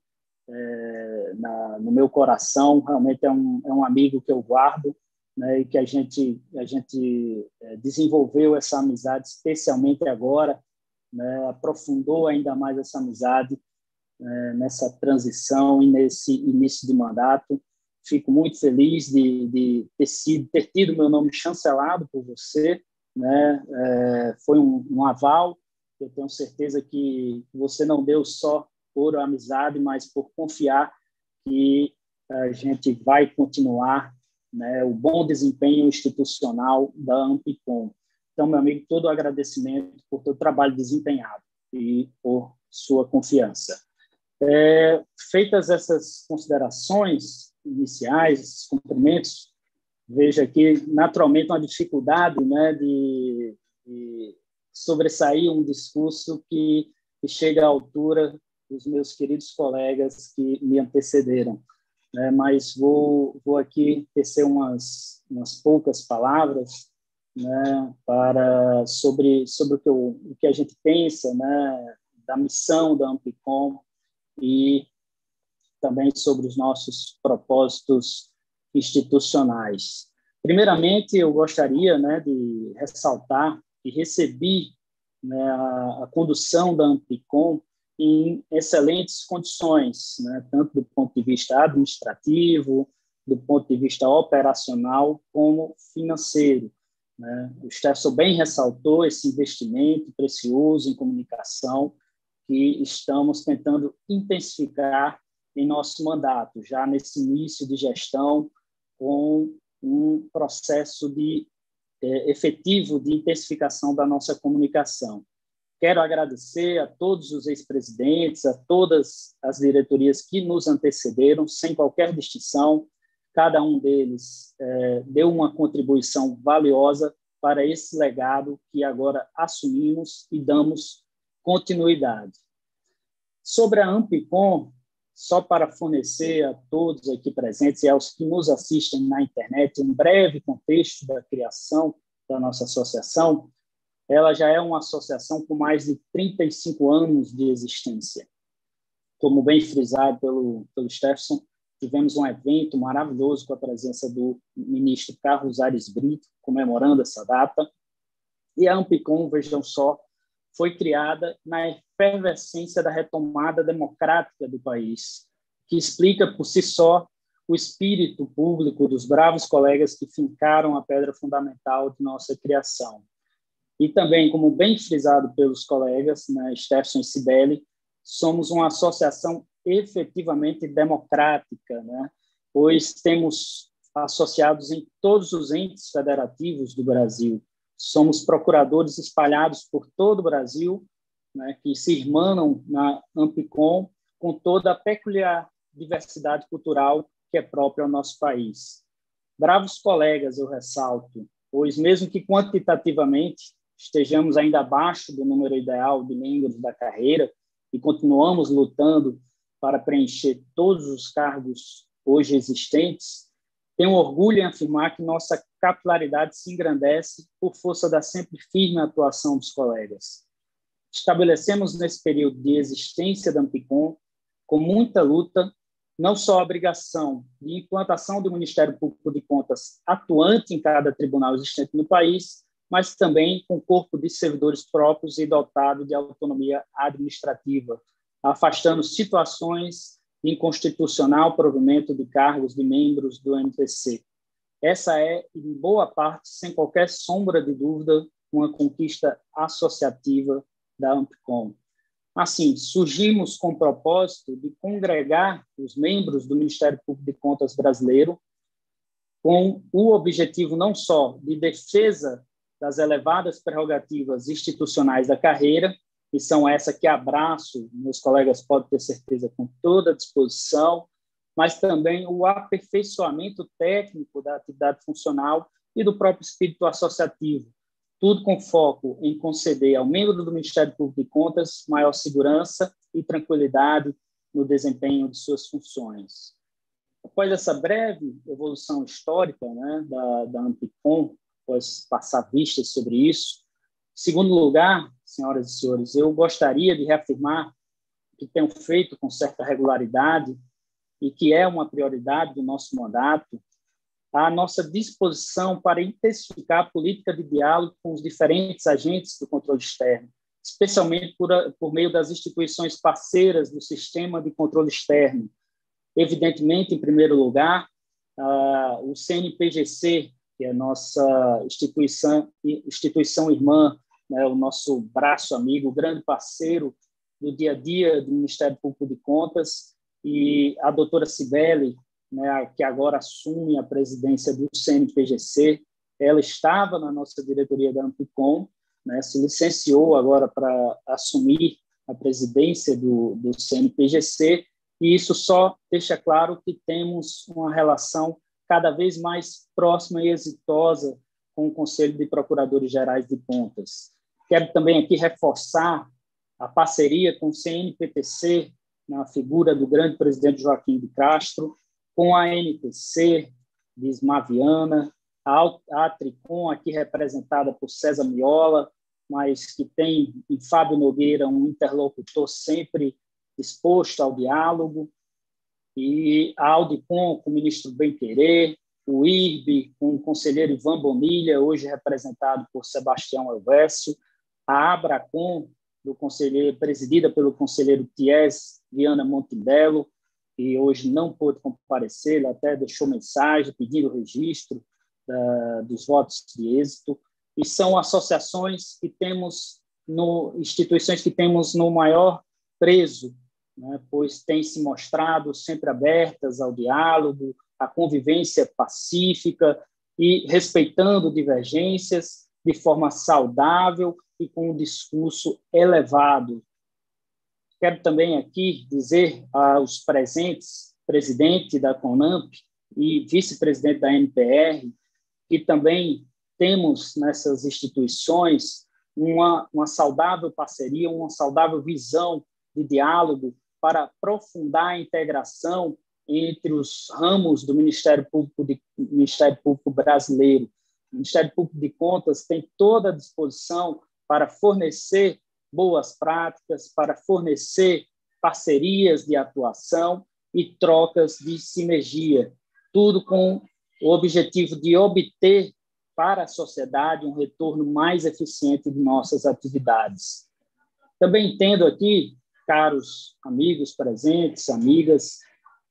no meu coração, realmente é um amigo que eu guardo, né, e que a gente desenvolveu essa amizade, especialmente agora, né, aprofundou ainda mais essa amizade nessa transição e nesse início de mandato. Fico muito feliz de ter tido meu nome chancelado por você, né? Foi um aval. Eu tenho certeza que você não deu só por amizade, mas por confiar que a gente vai continuar, né, o bom desempenho institucional da Ampicom. Então, meu amigo, todo o agradecimento por todo o trabalho desempenhado e por sua confiança. Feitas essas considerações iniciais, esses cumprimentos, vejo aqui, naturalmente, uma dificuldade, né, de sobressair um discurso que chega à altura dos meus queridos colegas que me antecederam. Mas vou aqui tecer umas poucas palavras, né, sobre o que a gente pensa, né, da missão da Ampicom e também sobre os nossos propósitos institucionais. Primeiramente, eu gostaria, né, de ressaltar que recebi, né, a condução da Ampicom em excelentes condições, né, tanto do ponto de vista administrativo, do ponto de vista operacional, como financeiro, né? O Stefson bem ressaltou esse investimento precioso em comunicação que estamos tentando intensificar em nosso mandato, já nesse início de gestão, com um processo efetivo de intensificação da nossa comunicação. Quero agradecer a todos os ex-presidentes, a todas as diretorias que nos antecederam, sem qualquer distinção. Cada um deles deu uma contribuição valiosa para esse legado que agora assumimos e damos continuidade. Sobre a Ampicom, só para fornecer a todos aqui presentes e aos que nos assistem na internet um breve contexto da criação da nossa associação, ela já é uma associação com mais de 35 anos de existência. Como bem frisado pelo Stefson, tivemos um evento maravilhoso com a presença do ministro Carlos Aires Brito, comemorando essa data. E a Ampicom, vejam só, foi criada na efervescência da retomada democrática do país, que explica por si só o espírito público dos bravos colegas que fincaram a pedra fundamental de nossa criação. E também, como bem frisado pelos colegas, né, Stefson e Cibele, somos uma associação efetivamente democrática, né, pois temos associados em todos os entes federativos do Brasil. Somos procuradores espalhados por todo o Brasil, né, que se irmanam na Ampicom com toda a peculiar diversidade cultural que é própria ao nosso país. Bravos colegas, eu ressalto, pois mesmo que quantitativamente estejamos ainda abaixo do número ideal de membros da carreira e continuamos lutando para preencher todos os cargos hoje existentes, tenho orgulho em afirmar que nossa capilaridade se engrandece por força da sempre firme atuação dos colegas. Estabelecemos nesse período de existência da Ampicom, com muita luta, não só a obrigação de implantação do Ministério Público de Contas atuante em cada tribunal existente no país, mas também com corpo de servidores próprios e dotado de autonomia administrativa, afastando situações de inconstitucional provimento de cargos de membros do MPC. Essa é, em boa parte, sem qualquer sombra de dúvida, uma conquista associativa da Ampicom. Assim, surgimos com o propósito de congregar os membros do Ministério Público de Contas brasileiro com o objetivo não só de defesa das elevadas prerrogativas institucionais da carreira, que são essa que abraço, meus colegas podem ter certeza, com toda a disposição, mas também o aperfeiçoamento técnico da atividade funcional e do próprio espírito associativo, tudo com foco em conceder ao membro do Ministério Público de Contas maior segurança e tranquilidade no desempenho de suas funções. Após essa breve evolução histórica, né, da Ampicom, após passar vistas sobre isso, em segundo lugar, senhoras e senhores, eu gostaria de reafirmar que tenho feito com certa regularidade e que é uma prioridade do nosso mandato a nossa disposição para intensificar a política de diálogo com os diferentes agentes do controle externo, especialmente por meio das instituições parceiras do sistema de controle externo. Evidentemente, em primeiro lugar, o CNPGC, que é a nossa instituição irmã, né, o nosso braço amigo, o grande parceiro do dia a dia do Ministério Público de Contas, e a doutora Cibele, né, que agora assume a presidência do CNPGC. Ela estava na nossa diretoria da Ampicom, né, se licenciou agora para assumir a presidência do CNPGC, e isso só deixa claro que temos uma relação cada vez mais próxima e exitosa com o Conselho de Procuradores Gerais de Contas. Quero também aqui reforçar a parceria com o CNPPC, na figura do grande presidente Joaquim de Castro, com a ANTC de Ismaviana, a Tricom, aqui representada por César Miola, mas que tem em Fábio Nogueira um interlocutor sempre disposto ao diálogo, e a Audicom com o ministro Bem-Querer, o IRB com o conselheiro Ivan Bonilha, hoje representado por Sebastião Elvésio, a Abracom, presidida pelo conselheiro Ties Viana Montebello, que hoje não pôde comparecer, ele até deixou mensagem pedindo o registro dos votos de êxito, e são associações que temos, instituições que temos no maior prezo, né, pois têm se mostrado sempre abertas ao diálogo, à convivência pacífica e respeitando divergências de forma saudável e com um discurso elevado. Quero também aqui dizer aos presentes, presidente da CONAMP e vice-presidente da NPR, que também temos nessas instituições uma saudável parceria, uma saudável visão de diálogo para aprofundar a integração entre os ramos do Ministério Público brasileiro. O Ministério Público de Contas tem toda a disposição para fornecer boas práticas, para fornecer parcerias de atuação e trocas de sinergia, tudo com o objetivo de obter para a sociedade um retorno mais eficiente de nossas atividades. Também entendo aqui, caros amigos presentes, amigas,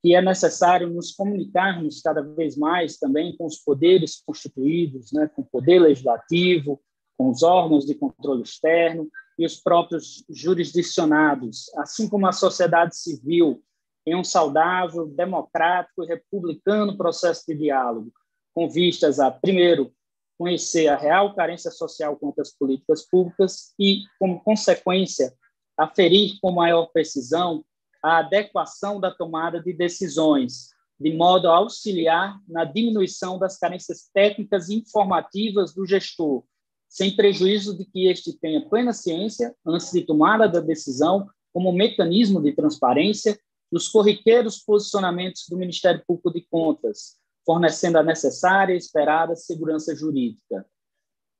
que é necessário nos comunicarmos cada vez mais também com os poderes constituídos, né, com o poder legislativo, com os órgãos de controle externo e os próprios jurisdicionados, assim como a sociedade civil, em um saudável, democrático e republicano processo de diálogo, com vistas a, primeiro, conhecer a real carência social quanto às políticas públicas e, como consequência, aferir com maior precisão a adequação da tomada de decisões, de modo a auxiliar na diminuição das carências técnicas e informativas do gestor, sem prejuízo de que este tenha plena ciência, antes de tomada da decisão, como mecanismo de transparência, dos corriqueiros posicionamentos do Ministério Público de Contas, fornecendo a necessária e esperada segurança jurídica.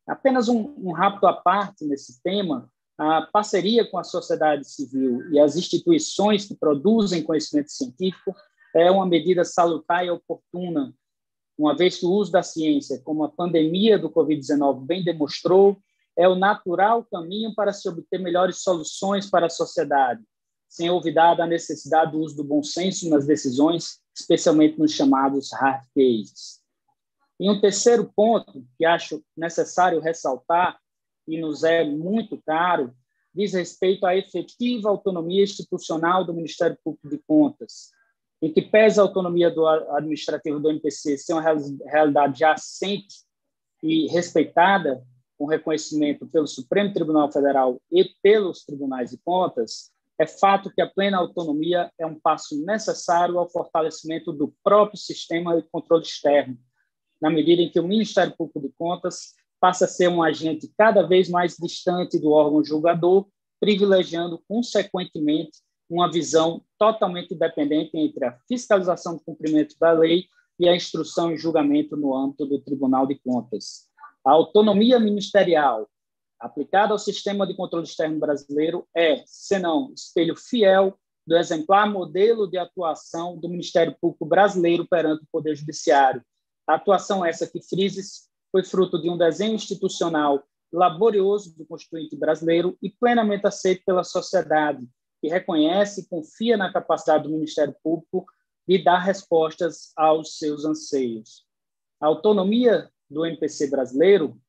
Apenas um rápido à parte nesse tema, a parceria com a sociedade civil e as instituições que produzem conhecimento científico é uma medida salutar e oportuna, uma vez que o uso da ciência, como a pandemia do Covid-19 bem demonstrou, é o natural caminho para se obter melhores soluções para a sociedade, sem olvidar a necessidade do uso do bom senso nas decisões, especialmente nos chamados hard cases. E um terceiro ponto que acho necessário ressaltar, e nos é muito caro, diz respeito à efetiva autonomia institucional do Ministério Público de Contas, em que pese a autonomia do administrativo do MPC ser uma realidade já assente e respeitada, com reconhecimento pelo Supremo Tribunal Federal e pelos tribunais de contas, é fato que a plena autonomia é um passo necessário ao fortalecimento do próprio sistema de controle externo, na medida em que o Ministério Público de Contas passa a ser um agente cada vez mais distante do órgão julgador, privilegiando, consequentemente, uma visão totalmente independente entre a fiscalização do cumprimento da lei e a instrução e julgamento no âmbito do Tribunal de Contas. A autonomia ministerial aplicada ao sistema de controle externo brasileiro é, senão, espelho fiel do exemplar modelo de atuação do Ministério Público brasileiro perante o Poder Judiciário. A atuação essa que frises foi fruto de um desenho institucional laborioso do Constituinte brasileiro e plenamente aceito pela sociedade, que reconhece e confia na capacidade do Ministério Público de dar respostas aos seus anseios. A autonomia do MPC brasileiro,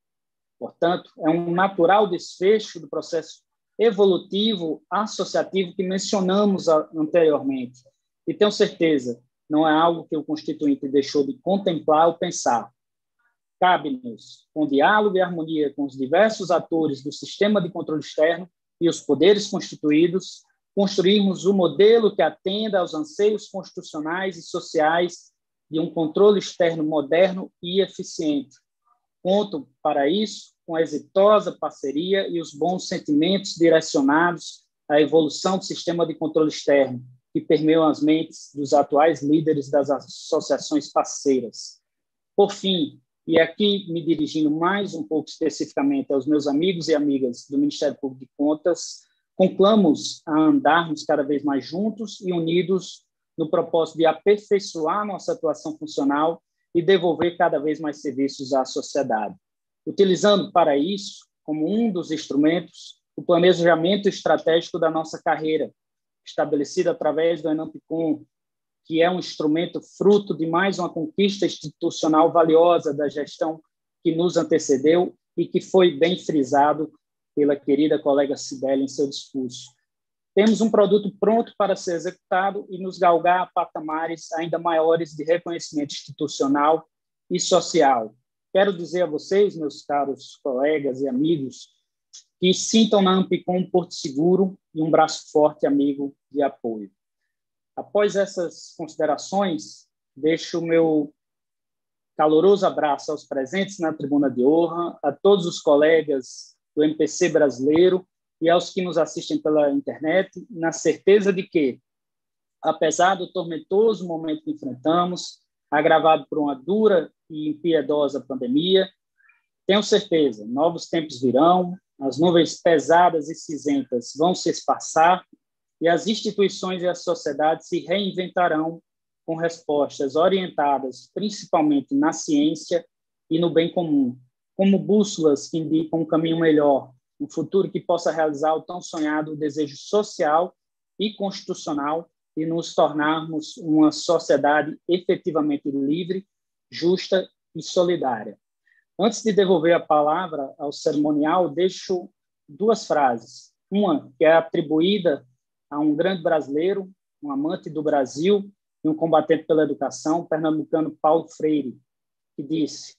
portanto, é um natural desfecho do processo evolutivo associativo que mencionamos anteriormente. E tenho certeza, não é algo que o Constituinte deixou de contemplar ou pensar. Cabe-nos, com diálogo e harmonia com os diversos atores do sistema de controle externo e os poderes constituídos, construirmos um modelo que atenda aos anseios constitucionais e sociais de um controle externo moderno e eficiente. Conto, para isso, com a exitosa parceria e os bons sentimentos direcionados à evolução do sistema de controle externo, que permeiam as mentes dos atuais líderes das associações parceiras. Por fim, e aqui me dirigindo mais um pouco especificamente aos meus amigos e amigas do Ministério Público de Contas, conclamos a andarmos cada vez mais juntos e unidos no propósito de aperfeiçoar nossa atuação funcional e devolver cada vez mais serviços à sociedade, utilizando para isso, como um dos instrumentos, o planejamento estratégico da nossa carreira, estabelecido através do ENAMPCOM, que é um instrumento fruto de mais uma conquista institucional valiosa da gestão que nos antecedeu e que foi bem frisado pela querida colega Cibele em seu discurso. Temos um produto pronto para ser executado e nos galgar a patamares ainda maiores de reconhecimento institucional e social. Quero dizer a vocês, meus caros colegas e amigos, que sintam na Ampicom um porto seguro e um braço forte amigo de apoio. Após essas considerações, deixo o meu caloroso abraço aos presentes na tribuna de honra, a todos os colegas do MPC brasileiro e aos que nos assistem pela internet, na certeza de que, apesar do tormentoso momento que enfrentamos, agravado por uma dura e impiedosa pandemia, tenho certeza, novos tempos virão, as nuvens pesadas e cinzentas vão se esparçar e as instituições e a sociedade se reinventarão com respostas orientadas principalmente na ciência e no bem comum, como bússolas que indicam um caminho melhor, um futuro que possa realizar o tão sonhado desejo social e constitucional e nos tornarmos uma sociedade efetivamente livre, justa e solidária. Antes de devolver a palavra ao cerimonial, deixo duas frases. Uma que é atribuída a um grande brasileiro, um amante do Brasil e um combatente pela educação, pernambucano Paulo Freire, que disse: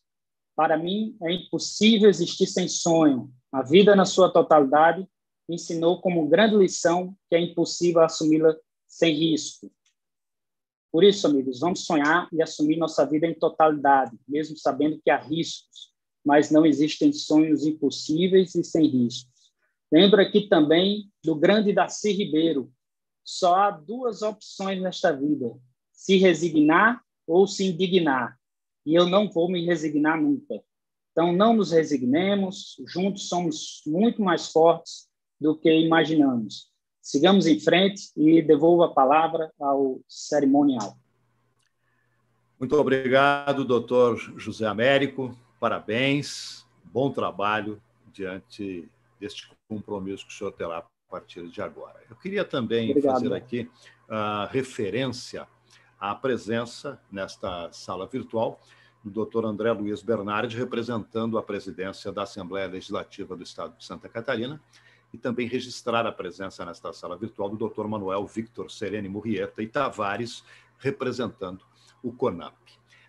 "Para mim é impossível existir sem sonho. A vida na sua totalidade me ensinou como grande lição que é impossível assumi-la sem risco." Por isso, amigos, vamos sonhar e assumir nossa vida em totalidade, mesmo sabendo que há riscos, mas não existem sonhos impossíveis e sem riscos. Lembro aqui também do grande Darcy Ribeiro: "Só há duas opções nesta vida, se resignar ou se indignar, e eu não vou me resignar nunca." Então, não nos resignemos, juntos somos muito mais fortes do que imaginamos. Sigamos em frente e devolvo a palavra ao cerimonial. Muito obrigado, doutor José Américo. Parabéns, bom trabalho diante deste compromisso que o senhor terá a partir de agora. Eu queria também fazer aqui a referência à presença nesta sala virtual do doutor André Luiz Bernardi, representando a presidência da Assembleia Legislativa do Estado de Santa Catarina, e também registrar a presença nesta sala virtual do doutor Manuel Victor Sereni Murrieta e Tavares, representando o CONAMP.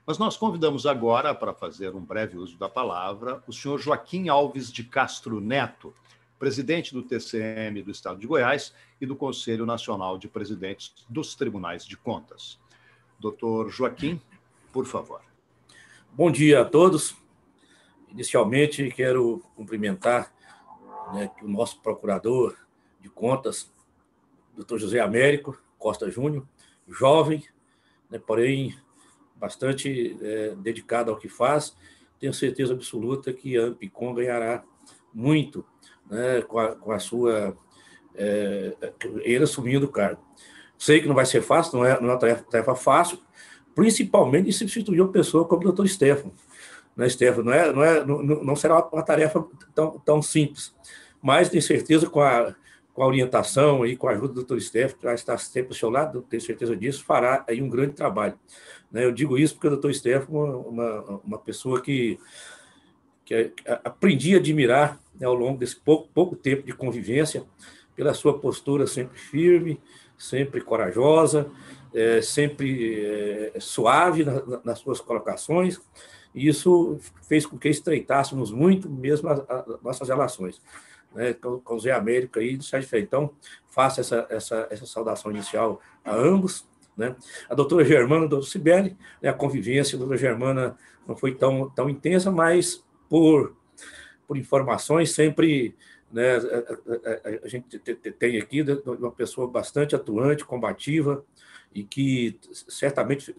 Mas nós convidamos agora, para fazer um breve uso da palavra, o senhor Joaquim Alves de Castro Neto, presidente do TCM do Estado de Goiás e do Conselho Nacional de Presidentes dos Tribunais de Contas. Doutor Joaquim, por favor. Bom dia a todos. Inicialmente, quero cumprimentar o nosso procurador de contas, doutor José Américo Costa Júnior, jovem, porém bastante dedicado ao que faz. Tenho certeza absoluta que a Ampicom ganhará muito com a sua... ele assumindo o cargo. Sei que não vai ser fácil, não é uma tarefa fácil, principalmente se substituir uma pessoa como o doutor Stefano. Stefano, não será uma tarefa tão simples, mas tenho certeza com a orientação e com a ajuda do doutor Stefano, que vai estar sempre ao seu lado, tenho certeza disso, fará aí um grande trabalho. Eu digo isso porque o doutor Stefano é uma pessoa que aprendi a admirar ao longo desse pouco tempo de convivência, pela sua postura sempre firme, sempre corajosa, sempre suave nas suas colocações, e isso fez com que estreitássemos muito mesmo as nossas relações. Com o Zé Américo aí, do Sérgio Feitão, faço essa saudação inicial a ambos. A doutora Germana, a doutora Cibele, a convivência da doutora Germana não foi tão intensa, mas por informações sempre... a gente tem aqui uma pessoa bastante atuante, combativa, e que certamente,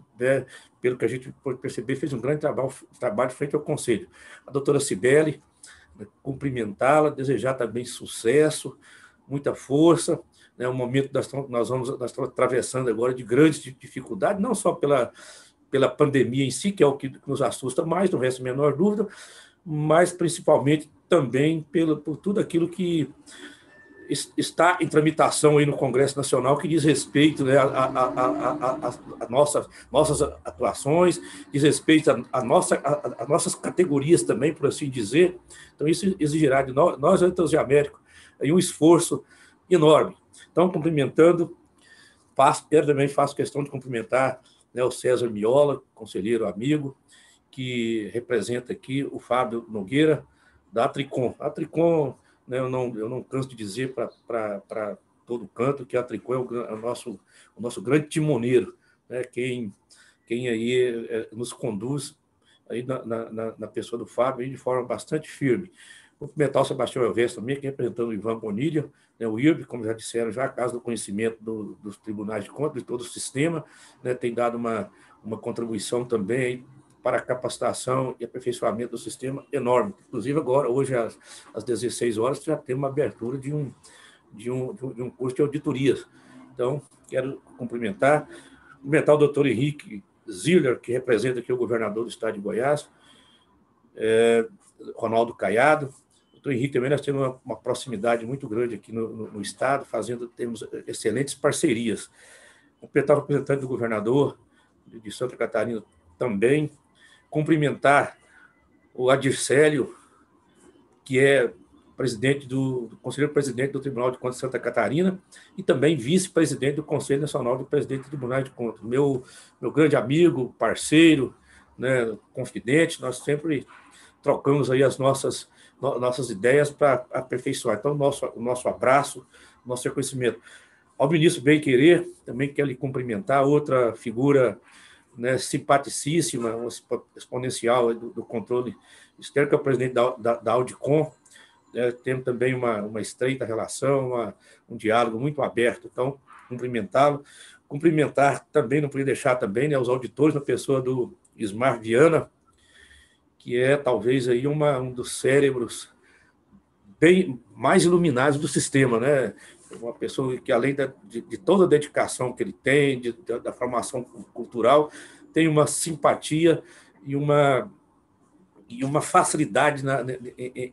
pelo que a gente pode perceber, fez um grande trabalho frente ao Conselho. A doutora Cibele, cumprimentá-la, desejar também sucesso, muita força. Um momento que nós estamos atravessando agora de grandes dificuldades, não só pela pandemia em si, que é o que nos assusta mais, não resta a menor dúvida, mas principalmente também por tudo aquilo que está em tramitação aí no Congresso Nacional, que diz respeito a nossas atuações, diz respeito a nossas categorias também, por assim dizer. Então, isso exigirá de nós, de Américo, aí um esforço enorme. Então, cumprimentando, também faço questão de cumprimentar o César Miola, conselheiro amigo, que representa aqui o Fábio Nogueira, da Atricom. A Atricom, eu não canso de dizer para todo canto que a Atricom é o nosso grande timoneiro, quem aí nos conduz aí na pessoa do Fábio aí de forma bastante firme. Cumprimentar o Sebastião Elvés também, aqui representando o Ivan Bonilha, o IRB, como já disseram, já a Casa do Conhecimento dos Tribunais de Contas, de todo o sistema, tem dado uma contribuição também para a capacitação e aperfeiçoamento do sistema enorme. Inclusive, agora, hoje, às 16 horas, já tem uma abertura de um curso de auditorias. Então, quero cumprimentar o doutor Henrique Ziller, que representa aqui o governador do Estado de Goiás, Ronaldo Caiado. O doutor Henrique também, nós temos uma proximidade muito grande aqui no Estado, temos excelentes parcerias. cumprimentar o representante do governador de Santa Catarina também, cumprimentar o Adircélio, que é conselheiro presidente do Tribunal de Contas de Santa Catarina e também vice-presidente do Conselho Nacional de Presidente do Tribunal de Contas. Meu grande amigo, parceiro, né, confidente, nós sempre trocamos aí as nossas ideias para aperfeiçoar. Então, o nosso abraço, nosso reconhecimento. Ao ministro Bem Querer, também quero lhe cumprimentar, outra figura, né, simpaticíssima, exponencial do controle externo, que é o presidente da Audicom. Temos também uma estreita relação, um diálogo muito aberto. Então, cumprimentá-lo. Cumprimentar também, não podia deixar também, né, os auditores, na pessoa do Ismar Viana, que é talvez aí um dos cérebros bem mais iluminados do sistema, né? Uma pessoa que, além de toda a dedicação que ele tem, da formação cultural, tem uma simpatia e uma facilidade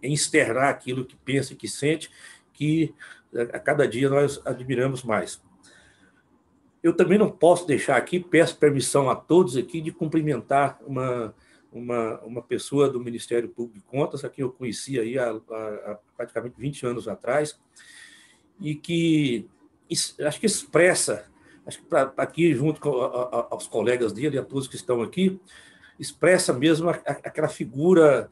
em externar aquilo que pensa e que sente, que a cada dia nós admiramos mais. Eu também não posso deixar aqui, peço permissão a todos aqui, de cumprimentar uma pessoa do Ministério Público de Contas, a quem eu conheci aí há praticamente 20 anos atrás, e que acho que expressa, acho que aqui junto aos colegas dele, a todos que estão aqui, expressa mesmo aquela figura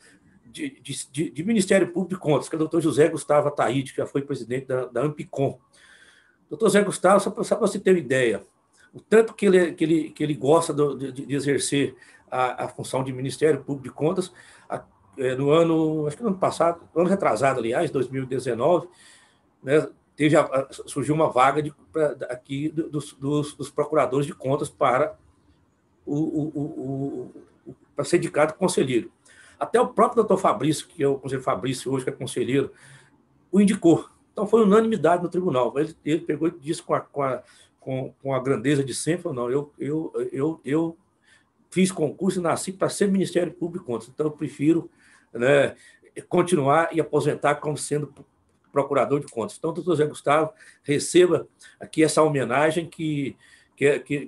de Ministério Público de Contas, que é o doutor José Gustavo Ataíde, que já foi presidente da Ampicom. Doutor José Gustavo, só para você ter uma ideia, o tanto que ele gosta de exercer a função de Ministério Público de Contas, acho que no ano passado, ano retrasado, aliás, 2019, né, surgiu uma vaga aqui dos procuradores de contas para ser indicado conselheiro. Até o próprio doutor Fabrício, que é o conselheiro Fabrício hoje, que é conselheiro, o indicou. Então, foi unanimidade no tribunal. Ele pegou e disse com a grandeza de sempre, falou, não, eu fiz concurso e nasci para ser Ministério Público de Contas, então eu prefiro, né, continuar e aposentar como sendo procurador de contas. Então, doutor Zé Gustavo, receba aqui essa homenagem que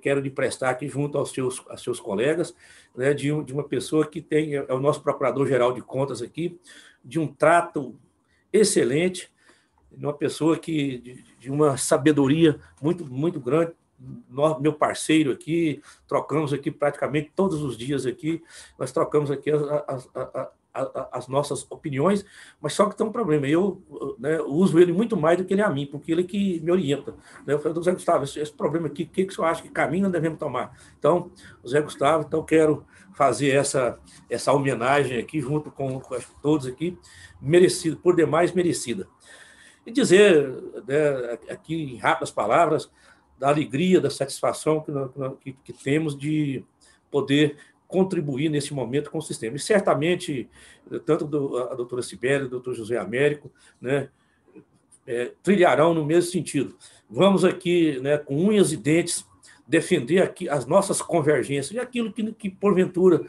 quero lhe prestar aqui junto aos seus colegas, né, de uma pessoa que é o nosso procurador-geral de contas aqui, de um trato excelente, de uma pessoa de uma sabedoria muito, muito grande, meu parceiro aqui, trocamos aqui praticamente todos os dias aqui, nós trocamos aqui as nossas opiniões, mas só que tem um problema, eu, né, uso ele muito mais do que ele a mim, porque ele que me orienta. Né? Eu falei, Zé Gustavo, esse problema aqui, o que o senhor acha que caminho nós devemos tomar? Então, Zé Gustavo, então quero fazer essa homenagem aqui, junto com todos aqui, merecida, por demais merecida. E dizer, né, aqui em rápidas palavras, da alegria, da satisfação que temos de poder contribuir nesse momento com o sistema. E certamente, tanto a doutora Sibeli, o doutor José Américo, né, trilharão no mesmo sentido. Vamos aqui, né, com unhas e dentes, defender aqui as nossas convergências, e aquilo que porventura,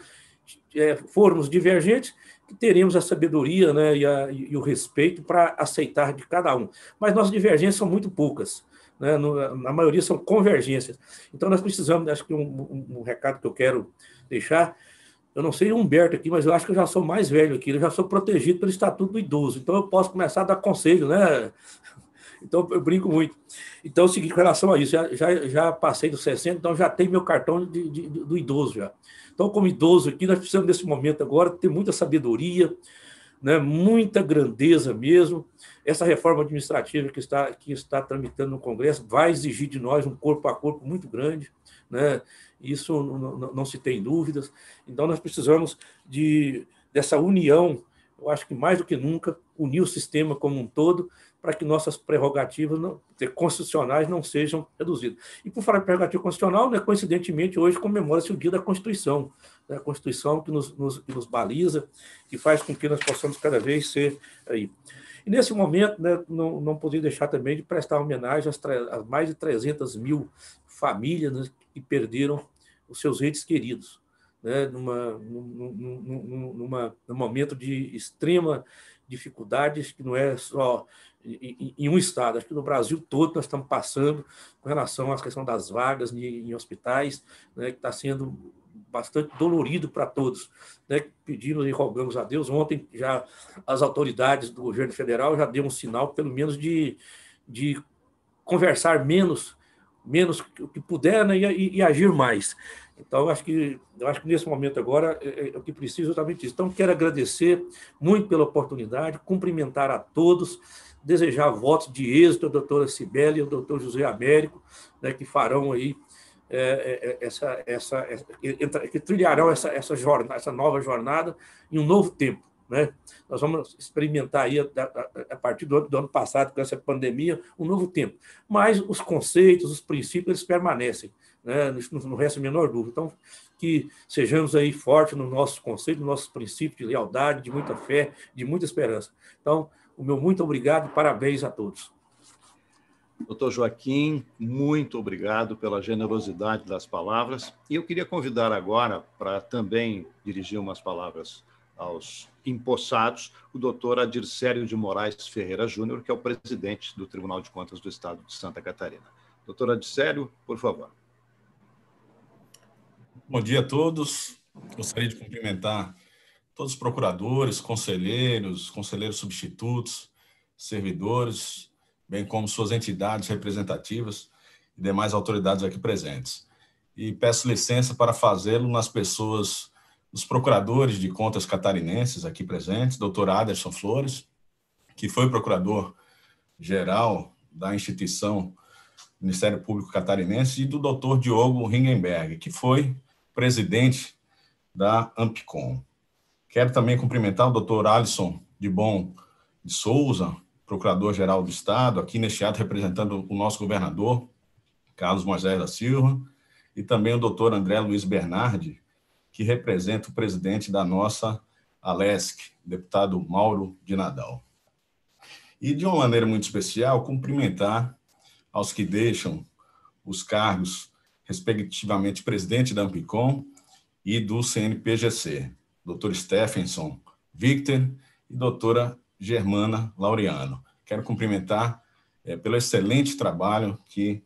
formos divergentes, que teremos a sabedoria, né, e o respeito para aceitar de cada um. Mas nossas divergências são muito poucas. Né, na maioria são convergências. Então, nós precisamos, acho que um recado que eu quero deixar, eu não sei o Humberto aqui, mas eu acho que eu já sou mais velho aqui, eu já sou protegido pelo Estatuto do Idoso, então eu posso começar a dar conselho, né? Então, eu brinco muito. Então, é o seguinte, com relação a isso, já passei dos 60, então já tenho meu cartão do idoso já. Então, como idoso aqui, nós precisamos, nesse momento agora, ter muita sabedoria, né, muita grandeza mesmo. Essa reforma administrativa que está tramitando no Congresso vai exigir de nós um corpo a corpo muito grande, né? Isso não se tem dúvidas. Então, nós precisamos dessa união, eu acho que mais do que nunca, unir o sistema como um todo, para que nossas prerrogativas constitucionais não sejam reduzidas. E, por falar em prerrogativa constitucional, né, coincidentemente, hoje comemora-se o Dia da Constituição, né, a Constituição que nos baliza, que faz com que nós possamos cada vez ser aí. E, nesse momento, né, não podia deixar também de prestar homenagem às mais de 300 mil famílias, né, que perderam os seus entes queridos, né, num momento de extrema dificuldades, que não é só em um estado. Acho que no Brasil todo nós estamos passando com relação à questão das vagas em hospitais, né, que está sendo bastante dolorido para todos, né? Pedimos e rogamos a Deus. Ontem já as autoridades do governo federal já deu um sinal, pelo menos, de conversar menos o que puder, né, e agir mais. Então, eu acho que nesse momento agora o que precisa é justamente isso. Então, quero agradecer muito pela oportunidade, cumprimentar a todos, desejar votos de êxito à doutora Cibele e ao doutor José Américo, né, que farão aí que trilharão essa nova jornada em um novo tempo, né? Nós vamos experimentar aí, a partir do ano passado, com essa pandemia, um novo tempo. Mas os conceitos, os princípios, eles permanecem, né? Não resta a menor dúvida. Então, que sejamos aí fortes nos nossos conceitos, nos nossos princípios de lealdade, de muita fé, de muita esperança. Então, o meu muito obrigado e parabéns a todos. Doutor Joaquim, muito obrigado pela generosidade das palavras. E eu queria convidar agora para também dirigir umas palavras aos empossados, o doutor Adircélio de Moraes Ferreira Júnior, que é o presidente do Tribunal de Contas do Estado de Santa Catarina. Doutor Adircélio, por favor. Bom dia a todos. Gostaria de cumprimentar todos os procuradores, conselheiros substitutos, servidores, bem como suas entidades representativas e demais autoridades aqui presentes. E peço licença para fazê-lo nas pessoas dos procuradores de contas catarinenses aqui presentes, doutor Aderson Flores, que foi procurador-geral da instituição Ministério Público Catarinense, e do doutor Diogo Ringenberg, que foi presidente da Ampicom. Quero também cumprimentar o doutor Alisson de Bom de Souza, procurador-geral do Estado, aqui neste ato representando o nosso governador, Carlos Moisés da Silva, e também o doutor André Luiz Bernardi, que representa o presidente da nossa ALESC, deputado Mauro de Nadal. E, de uma maneira muito especial, cumprimentar aos que deixam os cargos, respectivamente, presidente da Ampicom e do CNPGC, doutor Stephenson Victor e doutora Germana Laureano. Quero cumprimentar pelo excelente trabalho que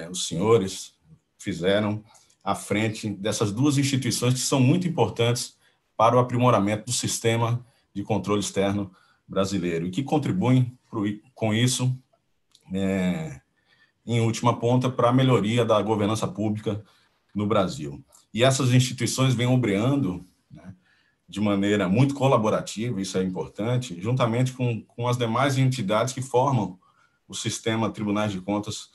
os senhores fizeram à frente dessas duas instituições que são muito importantes para o aprimoramento do sistema de controle externo brasileiro e que contribuem com isso, em última ponta, para a melhoria da governança pública no Brasil. E essas instituições vêm ombreando, né, de maneira muito colaborativa, isso é importante, juntamente com as demais entidades que formam o sistema Tribunais de Contas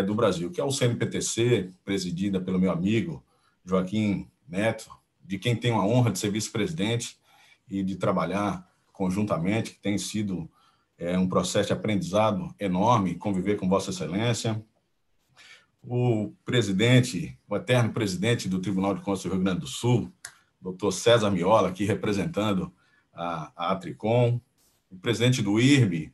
do Brasil, que é o CNPTC, presidida pelo meu amigo Joaquim Neto, de quem tenho a honra de ser vice-presidente e de trabalhar conjuntamente, que tem sido um processo de aprendizado enorme, conviver com Vossa Excelência. O eterno presidente do Tribunal de Contas do Rio Grande do Sul, doutor César Miola, aqui representando a Atricom, o presidente do IRB,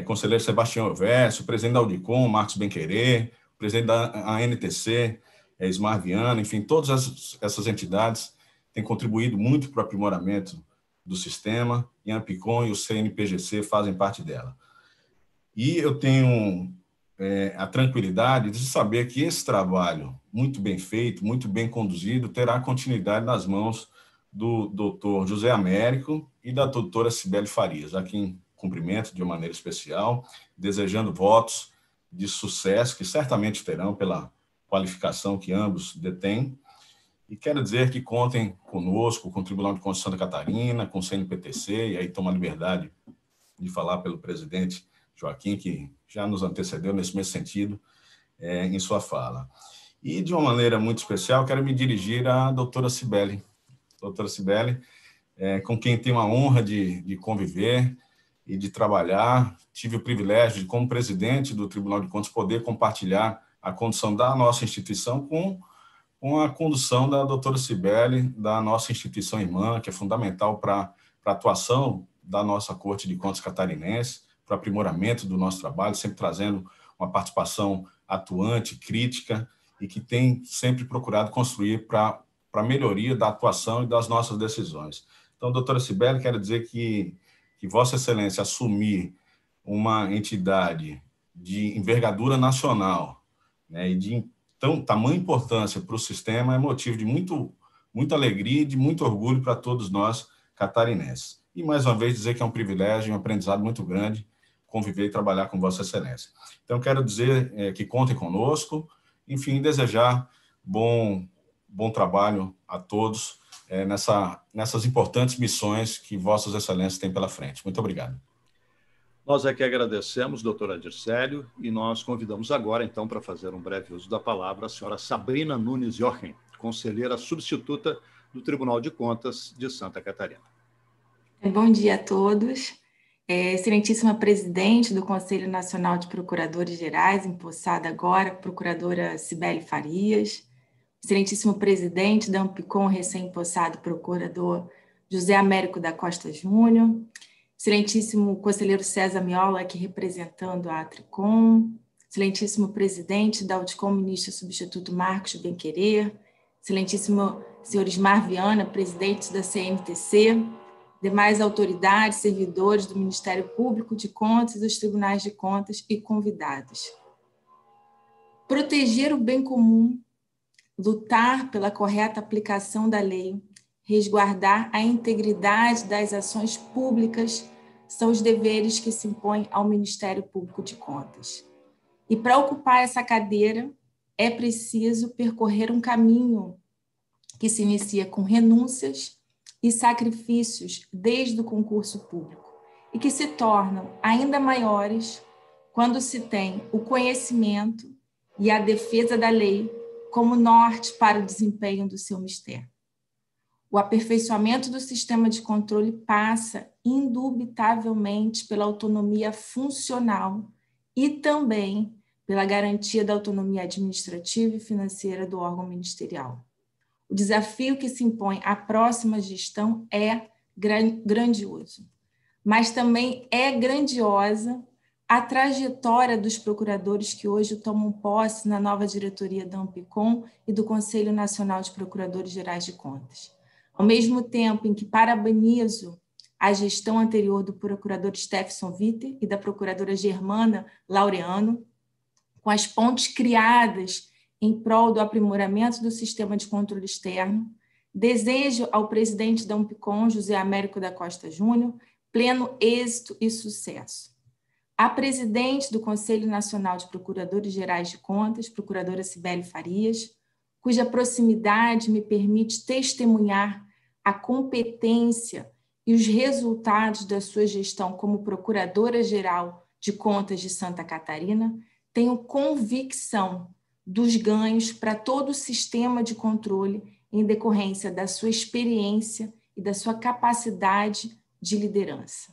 conselheiro Sebastião Elvésio, o presidente da Audicom, Marcos Benquerê, o presidente da ANTC, Ismar Viana, enfim, todas essas entidades têm contribuído muito para o aprimoramento do sistema, e a Ampicom e o CNPGC fazem parte dela. E eu tenho a tranquilidade de saber que esse trabalho, muito bem feito, muito bem conduzido, terá continuidade nas mãos do doutor José Américo e da doutora Cibele Farias, a quem cumprimento de uma maneira especial, desejando votos de sucesso, que certamente terão pela qualificação que ambos detêm. E quero dizer que contem conosco, com o Tribunal de Contas de Santa Catarina, com o CNPTC, e aí tomo a liberdade de falar pelo presidente Joaquim, que já nos antecedeu nesse mesmo sentido em sua fala. E, de uma maneira muito especial, quero me dirigir à doutora Cibele. Doutora Cibele, com quem tenho a honra de conviver e de trabalhar. Tive o privilégio de, como presidente do Tribunal de Contas, poder compartilhar a condução da nossa instituição com a condução da doutora Cibele, da nossa instituição irmã, que é fundamental para a atuação da nossa Corte de Contas catarinense, para o aprimoramento do nosso trabalho, sempre trazendo uma participação atuante, crítica, e que tem sempre procurado construir para a melhoria da atuação e das nossas decisões. Então, doutora Cibele, quero dizer que Vossa Excelência assumir uma entidade de envergadura nacional, né, e de tamanha importância para o sistema é motivo de muita alegria e de muito orgulho para todos nós catarinenses. E, mais uma vez, dizer que é um privilégio e um aprendizado muito grande conviver e trabalhar com Vossa Excelência. Então, quero dizer que contem conosco, enfim, desejar bom trabalho a todos nessas importantes missões que Vossas Excelências têm pela frente. Muito obrigado. Nós aqui agradecemos, doutor Adircélio, e nós convidamos agora, então, para fazer um breve uso da palavra, a senhora Sabrina Nunes Jochen, conselheira substituta do Tribunal de Contas de Santa Catarina. Bom dia a todos. Excelentíssima presidente do Conselho Nacional de Procuradores Gerais, empossada agora, procuradora Cibele Farias, excelentíssimo presidente da Ampicom, recém-empossado procurador José Américo da Costa Júnior, excelentíssimo conselheiro César Miola, aqui representando a Atricom, excelentíssimo presidente da Audicom, ministro substituto Marcos Benquerer, excelentíssimo senhor Ismar Viana, presidente da CNTC, demais autoridades, servidores do Ministério Público de Contas e dos Tribunais de Contas e convidados. Proteger o bem comum, lutar pela correta aplicação da lei, resguardar a integridade das ações públicas são os deveres que se impõem ao Ministério Público de Contas. E para ocupar essa cadeira, é preciso percorrer um caminho que se inicia com renúncias e sacrifícios desde o concurso público e que se tornam ainda maiores quando se tem o conhecimento e a defesa da lei como norte para o desempenho do seu mistério. O aperfeiçoamento do sistema de controle passa, indubitavelmente, pela autonomia funcional e também pela garantia da autonomia administrativa e financeira do órgão ministerial. O desafio que se impõe à próxima gestão é grandioso, mas também é grandiosa a trajetória dos procuradores que hoje tomam posse na nova diretoria da Ampicom e do Conselho Nacional de Procuradores Gerais de Contas. Ao mesmo tempo em que parabenizo a gestão anterior do procurador Stefson Witter e da procuradora Germana Laureano, com as pontes criadas em prol do aprimoramento do sistema de controle externo, desejo ao presidente da Ampicom, José Américo da Costa Júnior, pleno êxito e sucesso. A presidente do Conselho Nacional de Procuradores Gerais de Contas, procuradora Cibele Farias, cuja proximidade me permite testemunhar a competência e os resultados da sua gestão como Procuradora-Geral de Contas de Santa Catarina, tenho convicção dos ganhos para todo o sistema de controle em decorrência da sua experiência e da sua capacidade de liderança.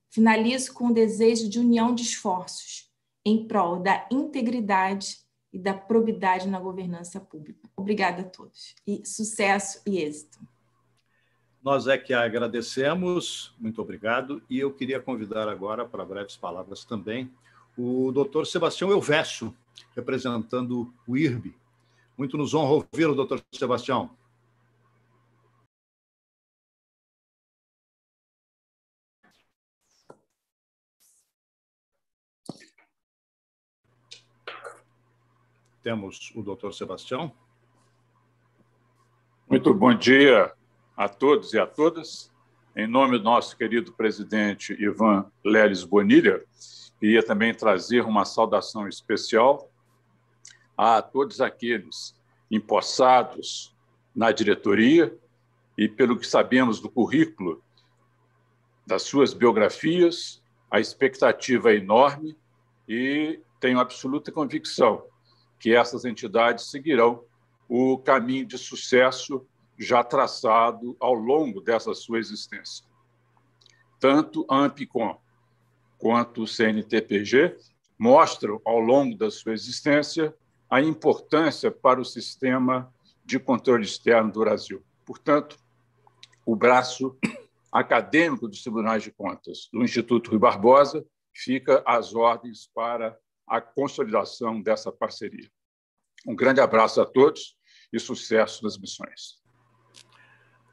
Finalizo com o desejo de união de esforços em prol da integridade e da probidade na governança pública. Obrigada a todos. E sucesso e êxito. Nós é que agradecemos, muito obrigado, e eu queria convidar agora para breves palavras também o doutor Sebastião Elvésio, representando o IRB. Muito nos honra ouvir o doutor Sebastião. Temos o doutor Sebastião. Muito bom dia a todos e a todas. Em nome do nosso querido presidente Ivan Leles Bonilha, queria também trazer uma saudação especial a todos aqueles empossados na diretoria e, pelo que sabemos do currículo, das suas biografias, a expectativa é enorme e tenho absoluta convicção que essas entidades seguirão o caminho de sucesso já traçado ao longo dessa sua existência. Tanto a Ampicom quanto o CNTPG mostram, ao longo da sua existência, a importância para o sistema de controle externo do Brasil. Portanto, o braço acadêmico dos Tribunais de Contas do Instituto Rui Barbosa fica às ordens para a consolidação dessa parceria. Um grande abraço a todos e sucesso nas missões.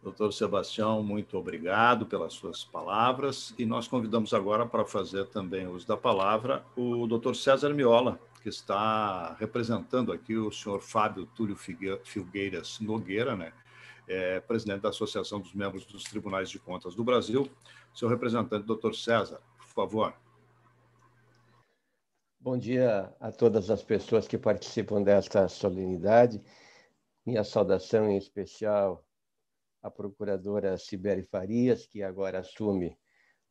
Doutor Sebastião, muito obrigado pelas suas palavras. E nós convidamos agora para fazer também uso da palavra o doutor César Miola, que está representando aqui o senhor Fábio Túlio Filgueiras Nogueira, né? Presidente da Associação dos Membros dos Tribunais de Contas do Brasil. Seu representante, doutor César, por favor. Bom dia a todas as pessoas que participam desta solenidade. Minha saudação em especial à procuradora Sibeli Farias, que agora assume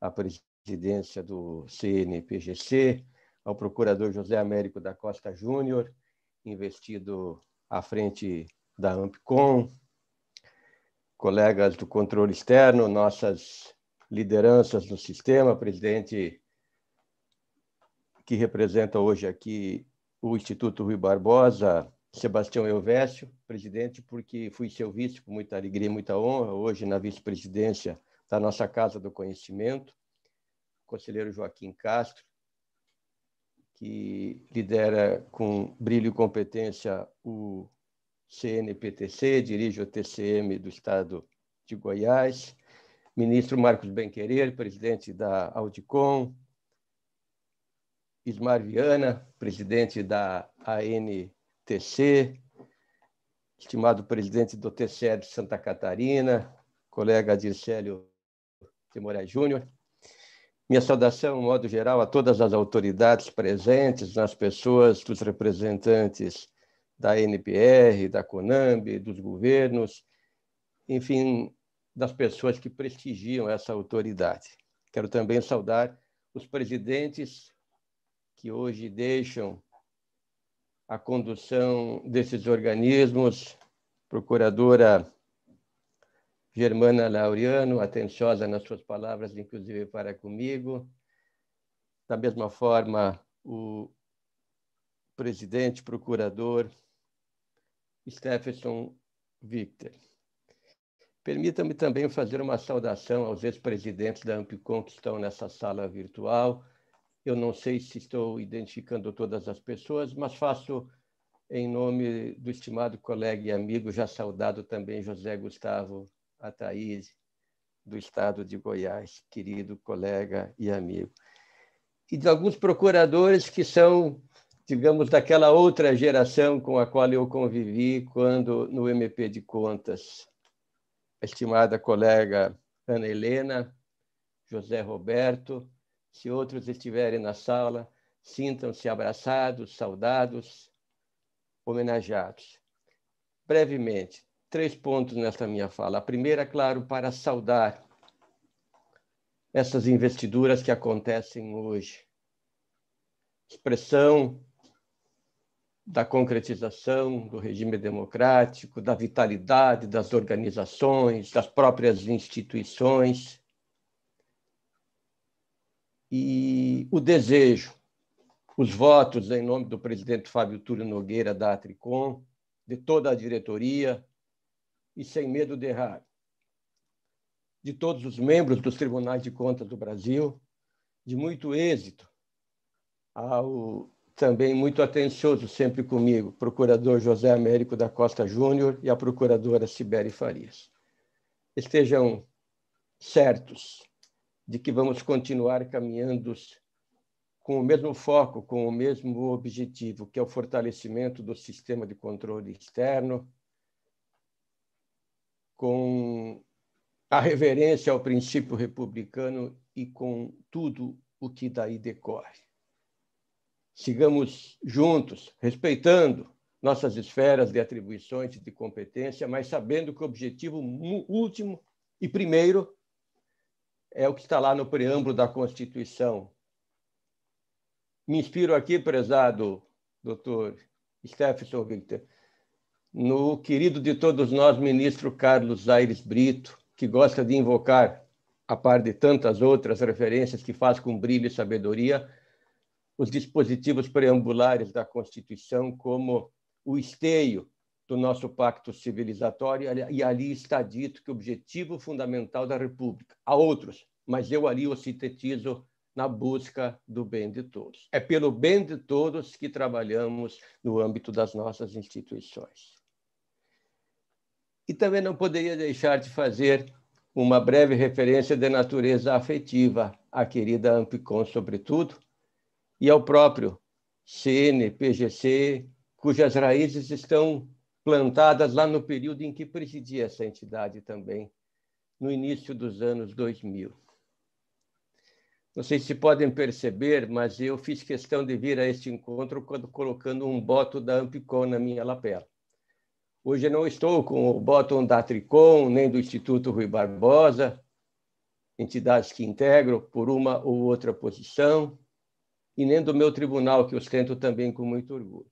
a presidência do CNPGC, ao procurador José Américo da Costa Júnior, investido à frente da Ampicom, colegas do controle externo, nossas lideranças no sistema, presidente que representa hoje aqui o Instituto Rui Barbosa, Sebastião Elvésio, presidente, porque fui seu vice com muita alegria e muita honra, hoje na vice-presidência da nossa Casa do Conhecimento, conselheiro Joaquim Castro, que lidera com brilho e competência o CNPTC, dirige o TCM do Estado de Goiás, ministro Marcos Benquerer, presidente da Audicom, Ismar Viana, presidente da ANTC, estimado presidente do TCE de Santa Catarina, colega Dircélio de Moraes Júnior. Minha saudação, de modo geral, a todas as autoridades presentes, nas pessoas dos representantes da NPR, da CONAMB, dos governos, enfim, das pessoas que prestigiam essa autoridade. Quero também saudar os presidentes que hoje deixam a condução desses organismos, procuradora Germana Laureano, atenciosa nas suas palavras, inclusive para comigo. Da mesma forma, o presidente, procurador Stephenson Victor. Permita-me também fazer uma saudação aos ex-presidentes da Ampicom que estão nessa sala virtual. Eu não sei se estou identificando todas as pessoas, mas faço em nome do estimado colega e amigo, já saudado também, José Gustavo Ataíde, do Estado de Goiás, querido colega e amigo. E de alguns procuradores que são, digamos, daquela outra geração com a qual eu convivi quando no MP de Contas. A estimada colega Ana Helena, José Roberto, se outros estiverem na sala, sintam-se abraçados, saudados, homenageados. Brevemente, 3 pontos nesta minha fala. A primeira, claro, para saudar essas investiduras que acontecem hoje. Expressão da concretização do regime democrático, da vitalidade das organizações, das próprias instituições, e o desejo, os votos em nome do presidente Fábio Túlio Nogueira da Atricom, de toda a diretoria, e sem medo de errar, de todos os membros dos Tribunais de Contas do Brasil, de muito êxito ao também muito atencioso sempre comigo, procurador José Américo da Costa Júnior e a procuradora Sibeli Farias. Estejam certos de que vamos continuar caminhando com o mesmo foco, com o mesmo objetivo, que é o fortalecimento do sistema de controle externo, com a reverência ao princípio republicano e com tudo o que daí decorre. Sigamos juntos, respeitando nossas esferas de atribuições e de competência, mas sabendo que o objetivo último e primeiro é o que está lá no preâmbulo da Constituição. Me inspiro aqui, prezado doutor Stephenson Victor, no querido de todos nós, ministro Carlos Aires Brito, que gosta de invocar, a par de tantas outras referências que faz com brilho e sabedoria, os dispositivos preambulares da Constituição como o esteio do nosso pacto civilizatório, e ali está dito que o objetivo fundamental da República, há outros, mas eu ali o sintetizo na busca do bem de todos. É pelo bem de todos que trabalhamos no âmbito das nossas instituições. E também não poderia deixar de fazer uma breve referência de natureza afetiva à querida Ampicom, sobretudo, e ao próprio CNPGC, cujas raízes estão plantadas lá no período em que presidi essa entidade também, no início dos anos 2000. Não sei se podem perceber, mas eu fiz questão de vir a este encontro quando colocando um botão da Ampicom na minha lapela. Hoje eu não estou com o botão da Tricom, nem do Instituto Rui Barbosa, entidades que integro por uma ou outra posição, e nem do meu tribunal, que ostento também com muito orgulho.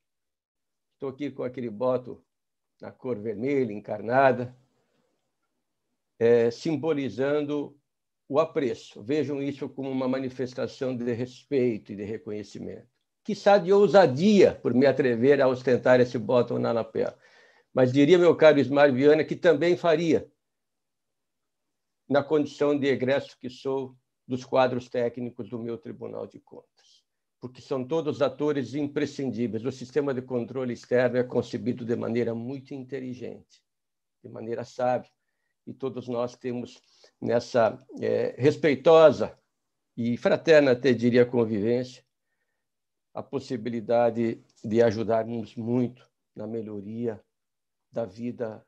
Estou aqui com aquele botão na cor vermelha, encarnada, simbolizando o apreço. Vejam isso como uma manifestação de respeito e de reconhecimento. Quiçá de ousadia por me atrever a ostentar esse botão na lapela. Mas diria, meu caro Ismar Viana, que também faria, na condição de egresso que sou, dos quadros técnicos do meu Tribunal de Contas. Porque são todos atores imprescindíveis. O sistema de controle externo é concebido de maneira muito inteligente, de maneira sábia, e todos nós temos nessa respeitosa e fraterna, até diria, convivência, a possibilidade de ajudarmos muito na melhoria da vida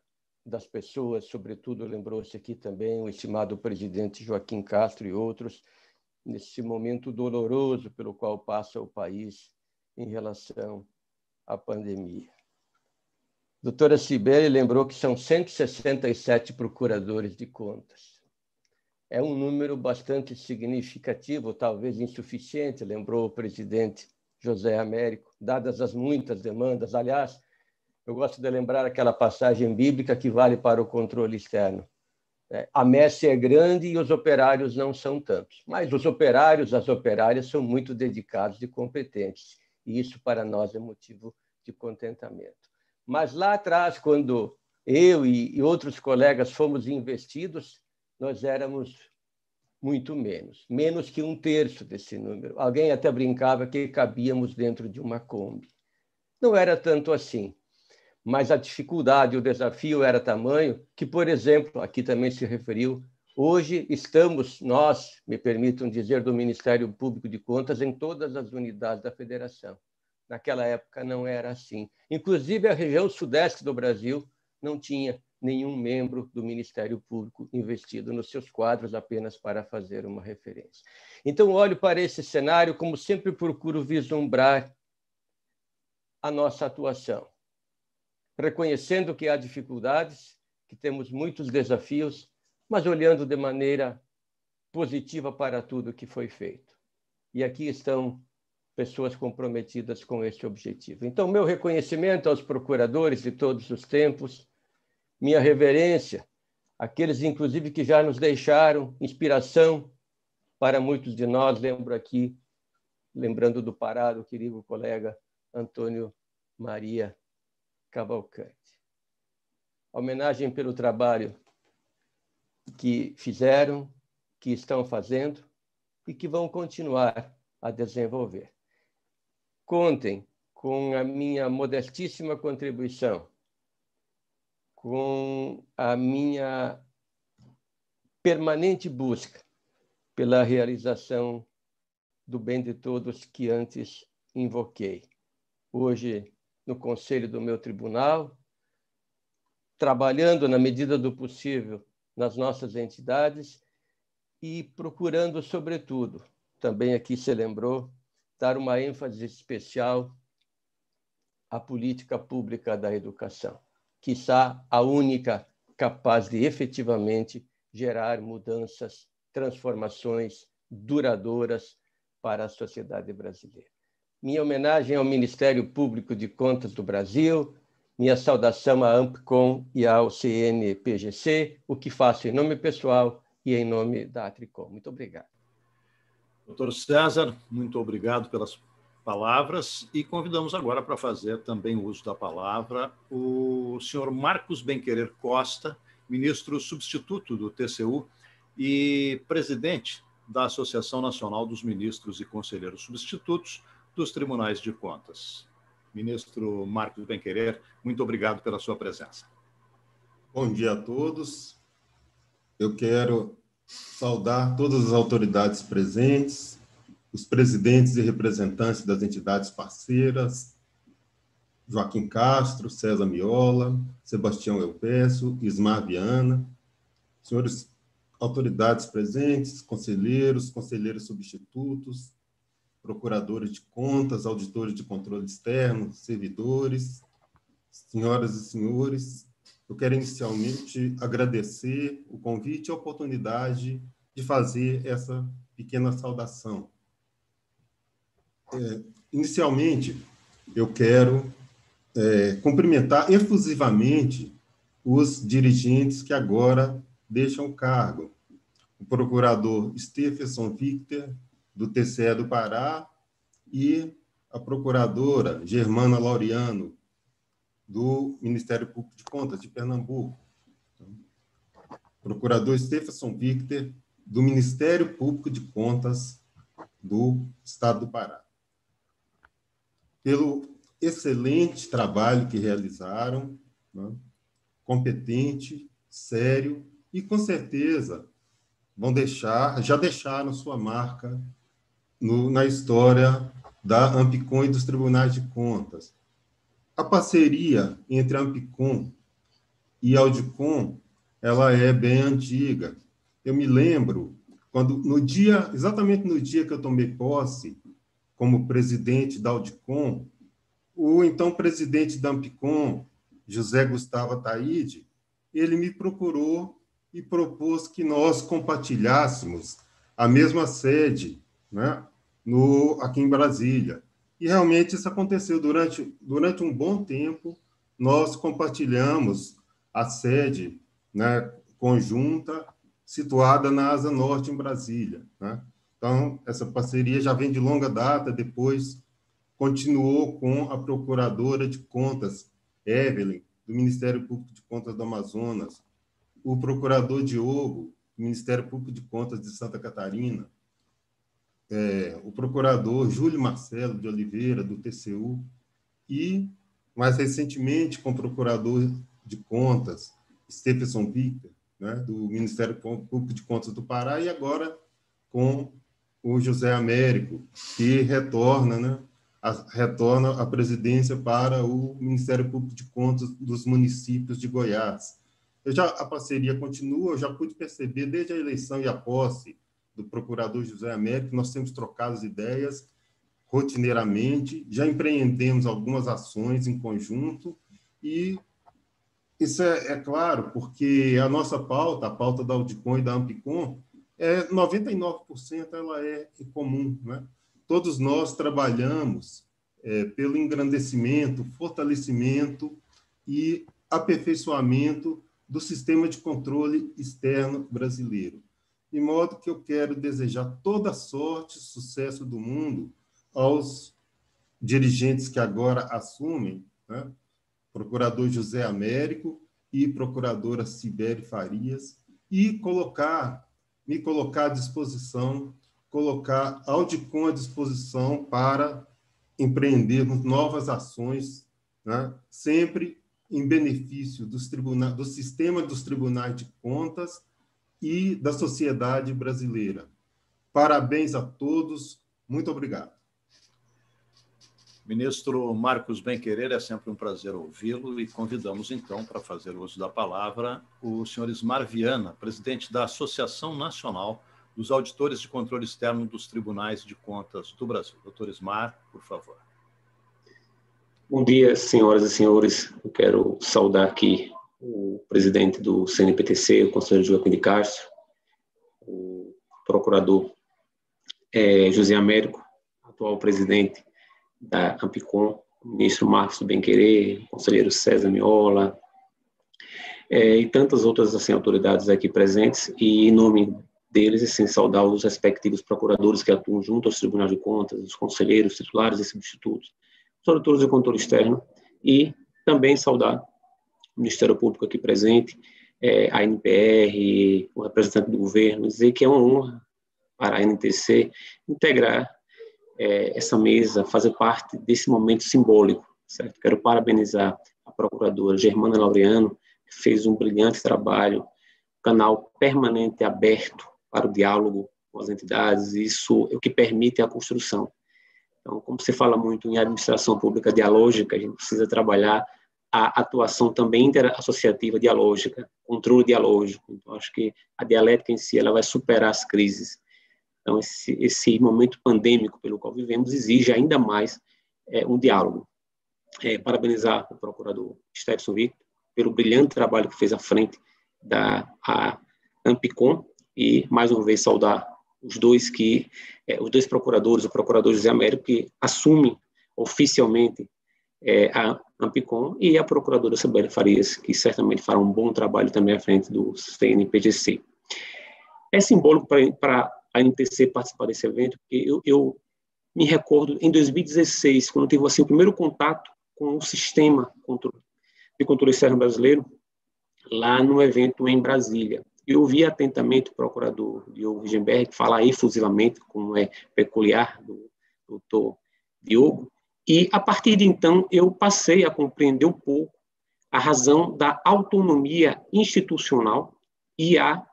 das pessoas, sobretudo, lembrou-se aqui também o estimado presidente Joaquim Castro e outros, nesse momento doloroso pelo qual passa o país em relação à pandemia. A doutora Cibele lembrou que são 167 procuradores de contas. É um número bastante significativo, talvez insuficiente, lembrou o presidente José Américo, dadas as muitas demandas. Aliás, eu gosto de lembrar aquela passagem bíblica que vale para o controle externo. A messe é grande e os operários não são tantos, mas os operários, as operárias, são muito dedicados e competentes, e isso para nós é motivo de contentamento. Mas lá atrás, quando eu e outros colegas fomos investidos, nós éramos muito menos que 1/3 desse número. Alguém até brincava que cabíamos dentro de uma Kombi. Não era tanto assim, mas a dificuldade, o desafio era tamanho que, por exemplo, aqui também se referiu, hoje estamos, nós, me permitam dizer, do Ministério Público de Contas em todas as unidades da federação. Naquela época não era assim. Inclusive, a região sudeste do Brasil não tinha nenhum membro do Ministério Público investido nos seus quadros, apenas para fazer uma referência. Então, olho para esse cenário, como sempre procuro vislumbrar a nossa atuação, reconhecendo que há dificuldades, que temos muitos desafios, mas olhando de maneira positiva para tudo que foi feito. E aqui estão pessoas comprometidas com esse objetivo. Então, meu reconhecimento aos procuradores de todos os tempos, minha reverência àqueles, inclusive, que já nos deixaram inspiração para muitos de nós. Lembro aqui, lembrando do Pará, do querido colega Antônio Maria Cavalcante. A homenagem pelo trabalho que fizeram, que estão fazendo e que vão continuar a desenvolver. Contem com a minha modestíssima contribuição, com a minha permanente busca pela realização do bem de todos que antes invoquei. Hoje, no conselho do meu tribunal, trabalhando na medida do possível nas nossas entidades e procurando, sobretudo, também aqui se lembrou, dar uma ênfase especial à política pública da educação, quiçá a única capaz de efetivamente gerar mudanças, transformações duradouras para a sociedade brasileira. Minha homenagem ao Ministério Público de Contas do Brasil, minha saudação à Ampicom e ao CNPGC, o que faço em nome pessoal e em nome da Atricom. Muito obrigado. Doutor César, muito obrigado pelas palavras e convidamos agora para fazer também o uso da palavra o senhor Marcos Benquerer Costa, ministro substituto do TCU e presidente da Associação Nacional dos Ministros e Conselheiros Substitutos dos Tribunais de Contas. Ministro Marcos Benquerer, muito obrigado pela sua presença. Bom dia a todos. Eu quero saudar todas as autoridades presentes, os presidentes e representantes das entidades parceiras, Joaquim Castro, César Miola, Sebastião Elpécio, Ismar Viana, senhores autoridades presentes, conselheiros substitutos, procuradores de contas, auditores de controle externo, servidores, senhoras e senhores, eu quero inicialmente agradecer o convite e a oportunidade de fazer essa pequena saudação. Inicialmente, eu quero cumprimentar efusivamente os dirigentes que agora deixam o cargo. O procurador Stephenson Victor, do TCE do Pará, e a procuradora Germana Laureano, do Ministério Público de Contas de Pernambuco. Procurador Stephenson Victor, do Ministério Público de Contas do Estado do Pará. Pelo excelente trabalho que realizaram, né? Competente, sério, e com certeza já deixaram sua marca na história da Ampicom e dos tribunais de contas. A parceria entre a Ampicom e a Audicom, ela é bem antiga. Eu me lembro, exatamente no dia que eu tomei posse como presidente da Audicom, o então presidente da Ampicom, José Gustavo Ataíde, ele me procurou e propôs que nós compartilhássemos a mesma sede, né, aqui em Brasília. E realmente isso aconteceu durante um bom tempo. Nós compartilhamos a sede, né, conjunta, situada na Asa Norte, em Brasília, né? Então, essa parceria já vem de longa data. Depois continuou com a procuradora de contas, Evelyn, do Ministério Público de Contas do Amazonas, o procurador Diogo, do Ministério Público de Contas de Santa Catarina, o procurador Júlio Marcelo de Oliveira, do TCU, e, mais recentemente, com o procurador de contas, Stephenson Victor, né, do Ministério Público de Contas do Pará, e agora com o José Américo, que retorna a presidência para o Ministério Público de Contas dos municípios de Goiás. A parceria continua, eu já pude perceber, desde a eleição e a posse do procurador José Américo, nós temos trocado ideias rotineiramente, já empreendemos algumas ações em conjunto, e isso é claro, porque a nossa pauta, a pauta da Audicom e da Ampicom, 99% ela é em comum, né? Todos nós trabalhamos pelo engrandecimento, fortalecimento e aperfeiçoamento do sistema de controle externo brasileiro. De modo que eu quero desejar toda sorte e sucesso do mundo aos dirigentes que agora assumem, né? Procurador José Américo e procuradora Sibeli Farias, e me colocar à disposição, colocar a Audicom à disposição para empreendermos novas ações, né? Sempre em benefício do sistema dos tribunais de contas e da sociedade brasileira. Parabéns a todos. Muito obrigado. Ministro Marcos Benquerer, é sempre um prazer ouvi-lo, e convidamos, então, para fazer uso da palavra, o senhor Ismar Viana, presidente da Associação Nacional dos Auditores de Controle Externo dos Tribunais de Contas do Brasil. Doutor Ismar, por favor. Bom dia, senhoras e senhores. Eu quero saudar aqui o presidente do CNPTC, o conselheiro Joaquim de Castro, o procurador José Américo, atual presidente da Ampicom, o ministro Marcos Benquerer, o conselheiro César Miola, e tantas outras assim, autoridades aqui presentes, e em nome deles, assim, saudar os respectivos procuradores que atuam junto aos tribunais de contas, os conselheiros, titulares e substitutos, os auditores de controle externo, e também saudar o Ministério Público aqui presente, a NPR, o representante do governo, dizer que é uma honra para a NTC integrar essa mesa, fazer parte desse momento simbólico, certo? Quero parabenizar a procuradora Germana Laureano fez um brilhante trabalho, canal permanente aberto para o diálogo com as entidades, isso é o que permite a construção. Então, como você fala muito em administração pública dialógica, a gente precisa trabalhar a atuação também interassociativa dialógica, controle dialógico. Então, acho que a dialética em si ela vai superar as crises. Então, esse momento pandêmico pelo qual vivemos exige ainda mais um diálogo. Parabenizar o procurador Stetson Victor pelo brilhante trabalho que fez à frente da Ampicom e, mais uma vez, saudar os dois procuradores, o procurador José Américo, que assumem oficialmente a Ampicom, e a procuradora Sibeli Farias, que certamente fará um bom trabalho também à frente do CNPGC. É simbólico para a NTC participar desse evento, porque eu me recordo, em 2016, quando eu tive assim, o primeiro contato com o sistema de controle externo brasileiro, lá no evento em Brasília. Eu ouvi atentamente o procurador Diogo Rigenberg falar efusivamente, como é peculiar do doutor Diogo, e, a partir de então, eu passei a compreender um pouco a razão da autonomia institucional e a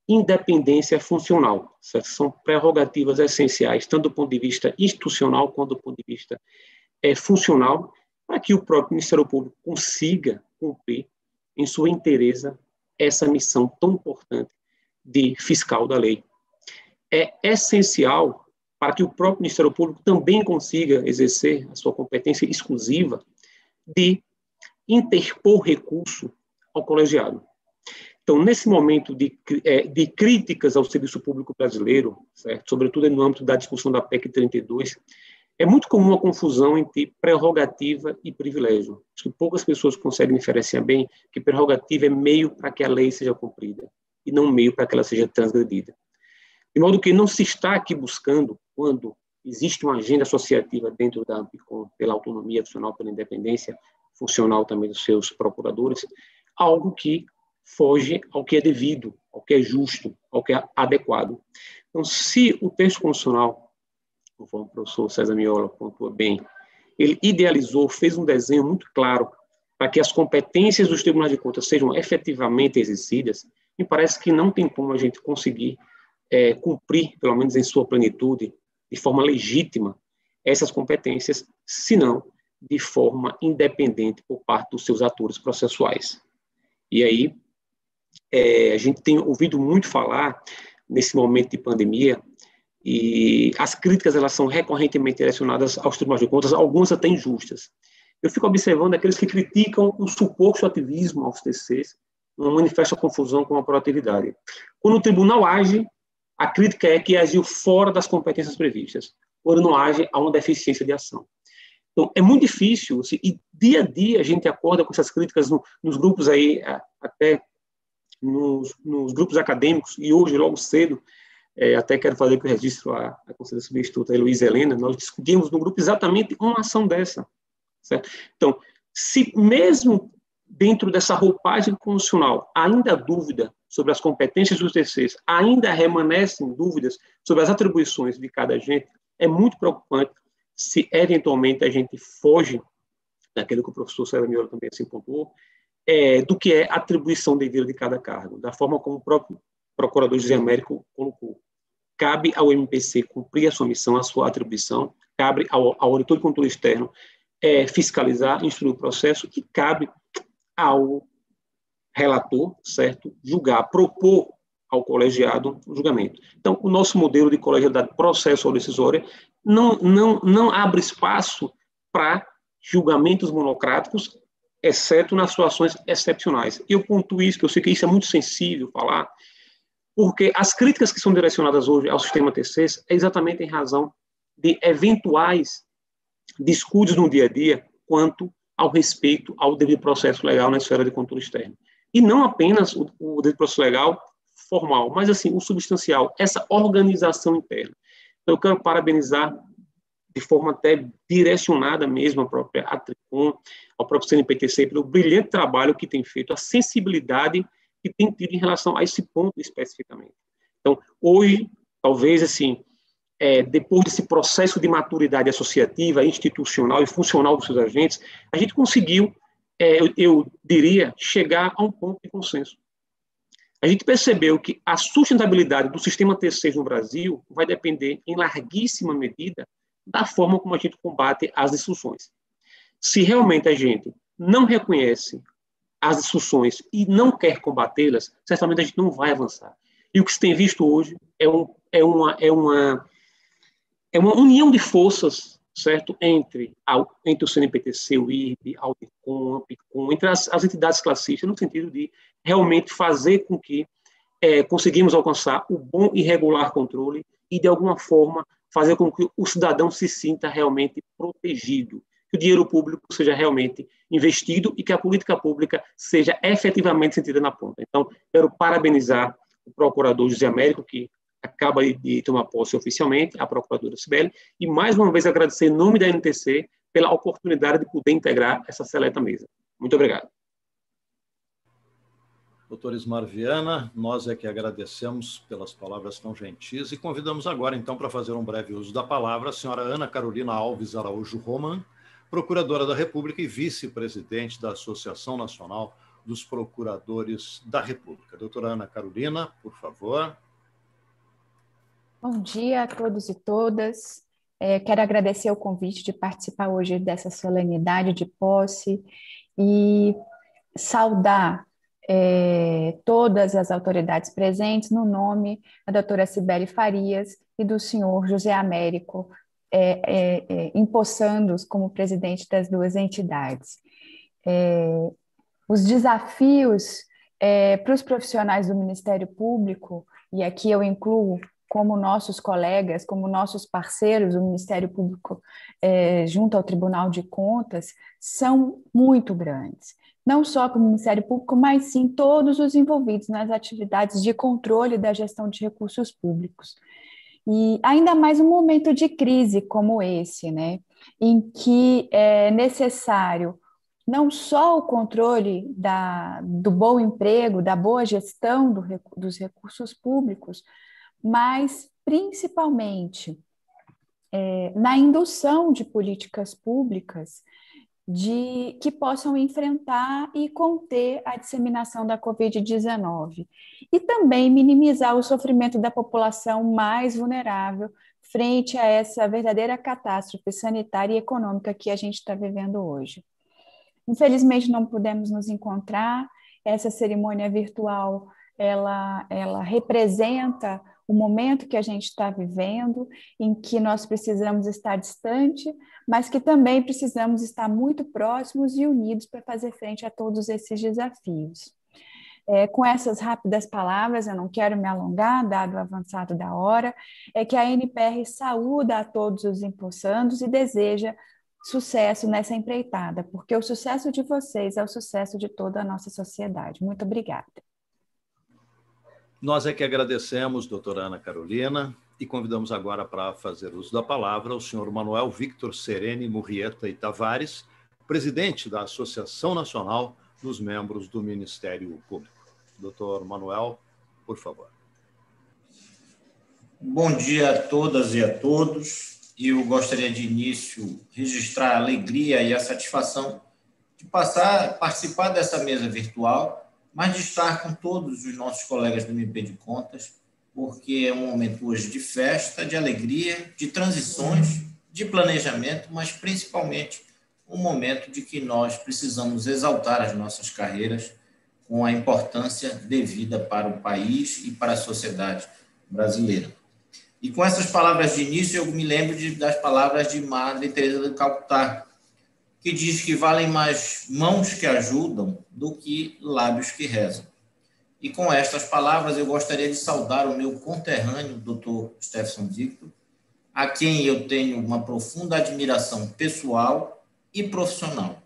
independência funcional. São prerrogativas essenciais, tanto do ponto de vista institucional quanto do ponto de vista funcional, para que o próprio Ministério Público consiga cumprir, em sua inteireza, essa missão tão importante de fiscal da lei. É essencial para que o próprio Ministério Público também consiga exercer a sua competência exclusiva de interpor recurso ao colegiado. Então, nesse momento de críticas ao serviço público brasileiro, certo? Sobretudo no âmbito da discussão da PEC 32, é muito comum a confusão entre prerrogativa e privilégio. Acho que poucas pessoas conseguem diferenciar bem que prerrogativa é meio para que a lei seja cumprida e não meio para que ela seja transgredida. De modo que não se está aqui buscando, quando existe uma agenda associativa dentro da Ampicom, pela autonomia funcional, pela independência funcional também dos seus procuradores, algo que foge ao que é devido, ao que é justo, ao que é adequado. Então, se o texto constitucional, conforme o professor César Miola pontua bem, ele idealizou, fez um desenho muito claro para que as competências dos tribunais de contas sejam efetivamente exercidas, me parece que não tem como a gente conseguir cumprir, pelo menos em sua plenitude, de forma legítima, essas competências, senão de forma independente por parte dos seus atores processuais. E aí, a gente tem ouvido muito falar, nesse momento de pandemia, e as críticas elas são recorrentemente direcionadas aos tribunais de contas, algumas até injustas. Eu fico observando aqueles que criticam o suposto ativismo aos TCs, uma manifesta confusão com a proatividade. Quando o tribunal age, a crítica é que agiu fora das competências previstas. Quando não age, há uma deficiência de ação. Então, é muito difícil, e dia a dia a gente acorda com essas críticas nos grupos aí, até nos grupos acadêmicos, e hoje, logo cedo, até quero fazer com o registro a conselheira substituta Luísa Helena, nós discutimos no grupo exatamente uma ação dessa. Certo? Então, se mesmo dentro dessa roupagem constitucional ainda há dúvida sobre as competências dos TCs, ainda remanescem dúvidas sobre as atribuições de cada agente, é muito preocupante se eventualmente a gente foge daquilo que o professor César Miola também assim pontuou, do que é a atribuição devida de cada cargo, da forma como o próprio procurador José Américo colocou. Cabe ao MPC cumprir a sua missão, a sua atribuição, cabe ao auditor de controle externo fiscalizar, instruir o processo, e cabe ao relator, certo, julgar, propor ao colegiado o julgamento. Então, o nosso modelo de colegialidade processual decisória não abre espaço para julgamentos monocráticos, exceto nas situações excepcionais. E eu pontuo isso, porque eu sei que isso é muito sensível falar, porque as críticas que são direcionadas hoje ao sistema TCs é exatamente em razão de eventuais descuidos no dia a dia quanto ao respeito ao devido processo legal na esfera de controle externo. E não apenas o devido processo legal formal, mas assim, o substancial, essa organização interna. Então, eu quero parabenizar de forma até direcionada mesmo a própria Atricom, ao próprio CNPTC, pelo brilhante trabalho que tem feito, a sensibilidade que tem tido em relação a esse ponto especificamente. Então, hoje, talvez, assim, depois desse processo de maturidade associativa, institucional e funcional dos seus agentes, a gente conseguiu eu diria, chegar a um ponto de consenso. A gente percebeu que a sustentabilidade do sistema T6 no Brasil vai depender, em larguíssima medida, da forma como a gente combate as disfunções. Se realmente a gente não reconhece as disfunções e não quer combatê-las, certamente a gente não vai avançar. E o que se tem visto hoje é uma união de forças, certo? Entre o CNPTC, o IRB, a Audicom, a Ampicom, entre as entidades classistas, no sentido de realmente fazer com que conseguimos alcançar o bom e regular controle e, de alguma forma, fazer com que o cidadão se sinta realmente protegido, que o dinheiro público seja realmente investido e que a política pública seja efetivamente sentida na ponta. Então, quero parabenizar o procurador José Américo, que acaba de tomar posse oficialmente, a procuradora Cibele, e mais uma vez agradecer em nome da NTC pela oportunidade de poder integrar essa seleta mesa. Muito obrigado. Doutor Ismar Viana, nós é que agradecemos pelas palavras tão gentis e convidamos agora, então, para fazer um breve uso da palavra, a senhora Ana Carolina Alves Araújo Roman, Procuradora da República e vice-presidente da Associação Nacional dos Procuradores da República. Doutora Ana Carolina, por favor. Bom dia a todos e todas. Quero agradecer o convite de participar hoje dessa solenidade de posse e saudar todas as autoridades presentes no nome da doutora Cibele Farias e do senhor José Américo, empossando-os como presidente das duas entidades. Os desafios para os profissionais do Ministério Público, e aqui eu incluo como nossos colegas, como nossos parceiros do Ministério Público junto ao Tribunal de Contas, são muito grandes. Não só para o Ministério Público, mas sim todos os envolvidos nas atividades de controle da gestão de recursos públicos. E ainda mais um momento de crise como esse, né, em que é necessário não só o controle do bom emprego, da boa gestão dos recursos públicos, mas principalmente na indução de políticas públicas que possam enfrentar e conter a disseminação da Covid-19 e também minimizar o sofrimento da população mais vulnerável frente a essa verdadeira catástrofe sanitária e econômica que a gente está vivendo hoje. Infelizmente, não pudemos nos encontrar. Essa cerimônia virtual, ela representa o momento que a gente está vivendo, em que nós precisamos estar distante, mas que também precisamos estar muito próximos e unidos para fazer frente a todos esses desafios. Com essas rápidas palavras, eu não quero me alongar, dado o avançado da hora, que a NPR saúda a todos os empossandos e deseja sucesso nessa empreitada, porque o sucesso de vocês é o sucesso de toda a nossa sociedade. Muito obrigada. Nós é que agradecemos, doutora Ana Carolina, e convidamos agora para fazer uso da palavra o senhor Manuel Victor Sereni Murrieta e Tavares, presidente da Associação Nacional dos Membros do Ministério Público. Doutor Manuel, por favor. Bom dia a todas e a todos. Eu gostaria de início registrar a alegria e a satisfação de participar dessa mesa virtual, mas de estar com todos os nossos colegas do MP de Contas, porque é um momento hoje de festa, de alegria, de transições, de planejamento, mas principalmente um momento de que nós precisamos exaltar as nossas carreiras com a importância devida para o país e para a sociedade brasileira. E com essas palavras de início, eu me lembro das palavras de Madre Teresa de Calcutá, que diz que valem mais mãos que ajudam do que lábios que rezam. E com estas palavras, eu gostaria de saudar o meu conterrâneo, Dr. Stefson Victor, a quem eu tenho uma profunda admiração pessoal e profissional.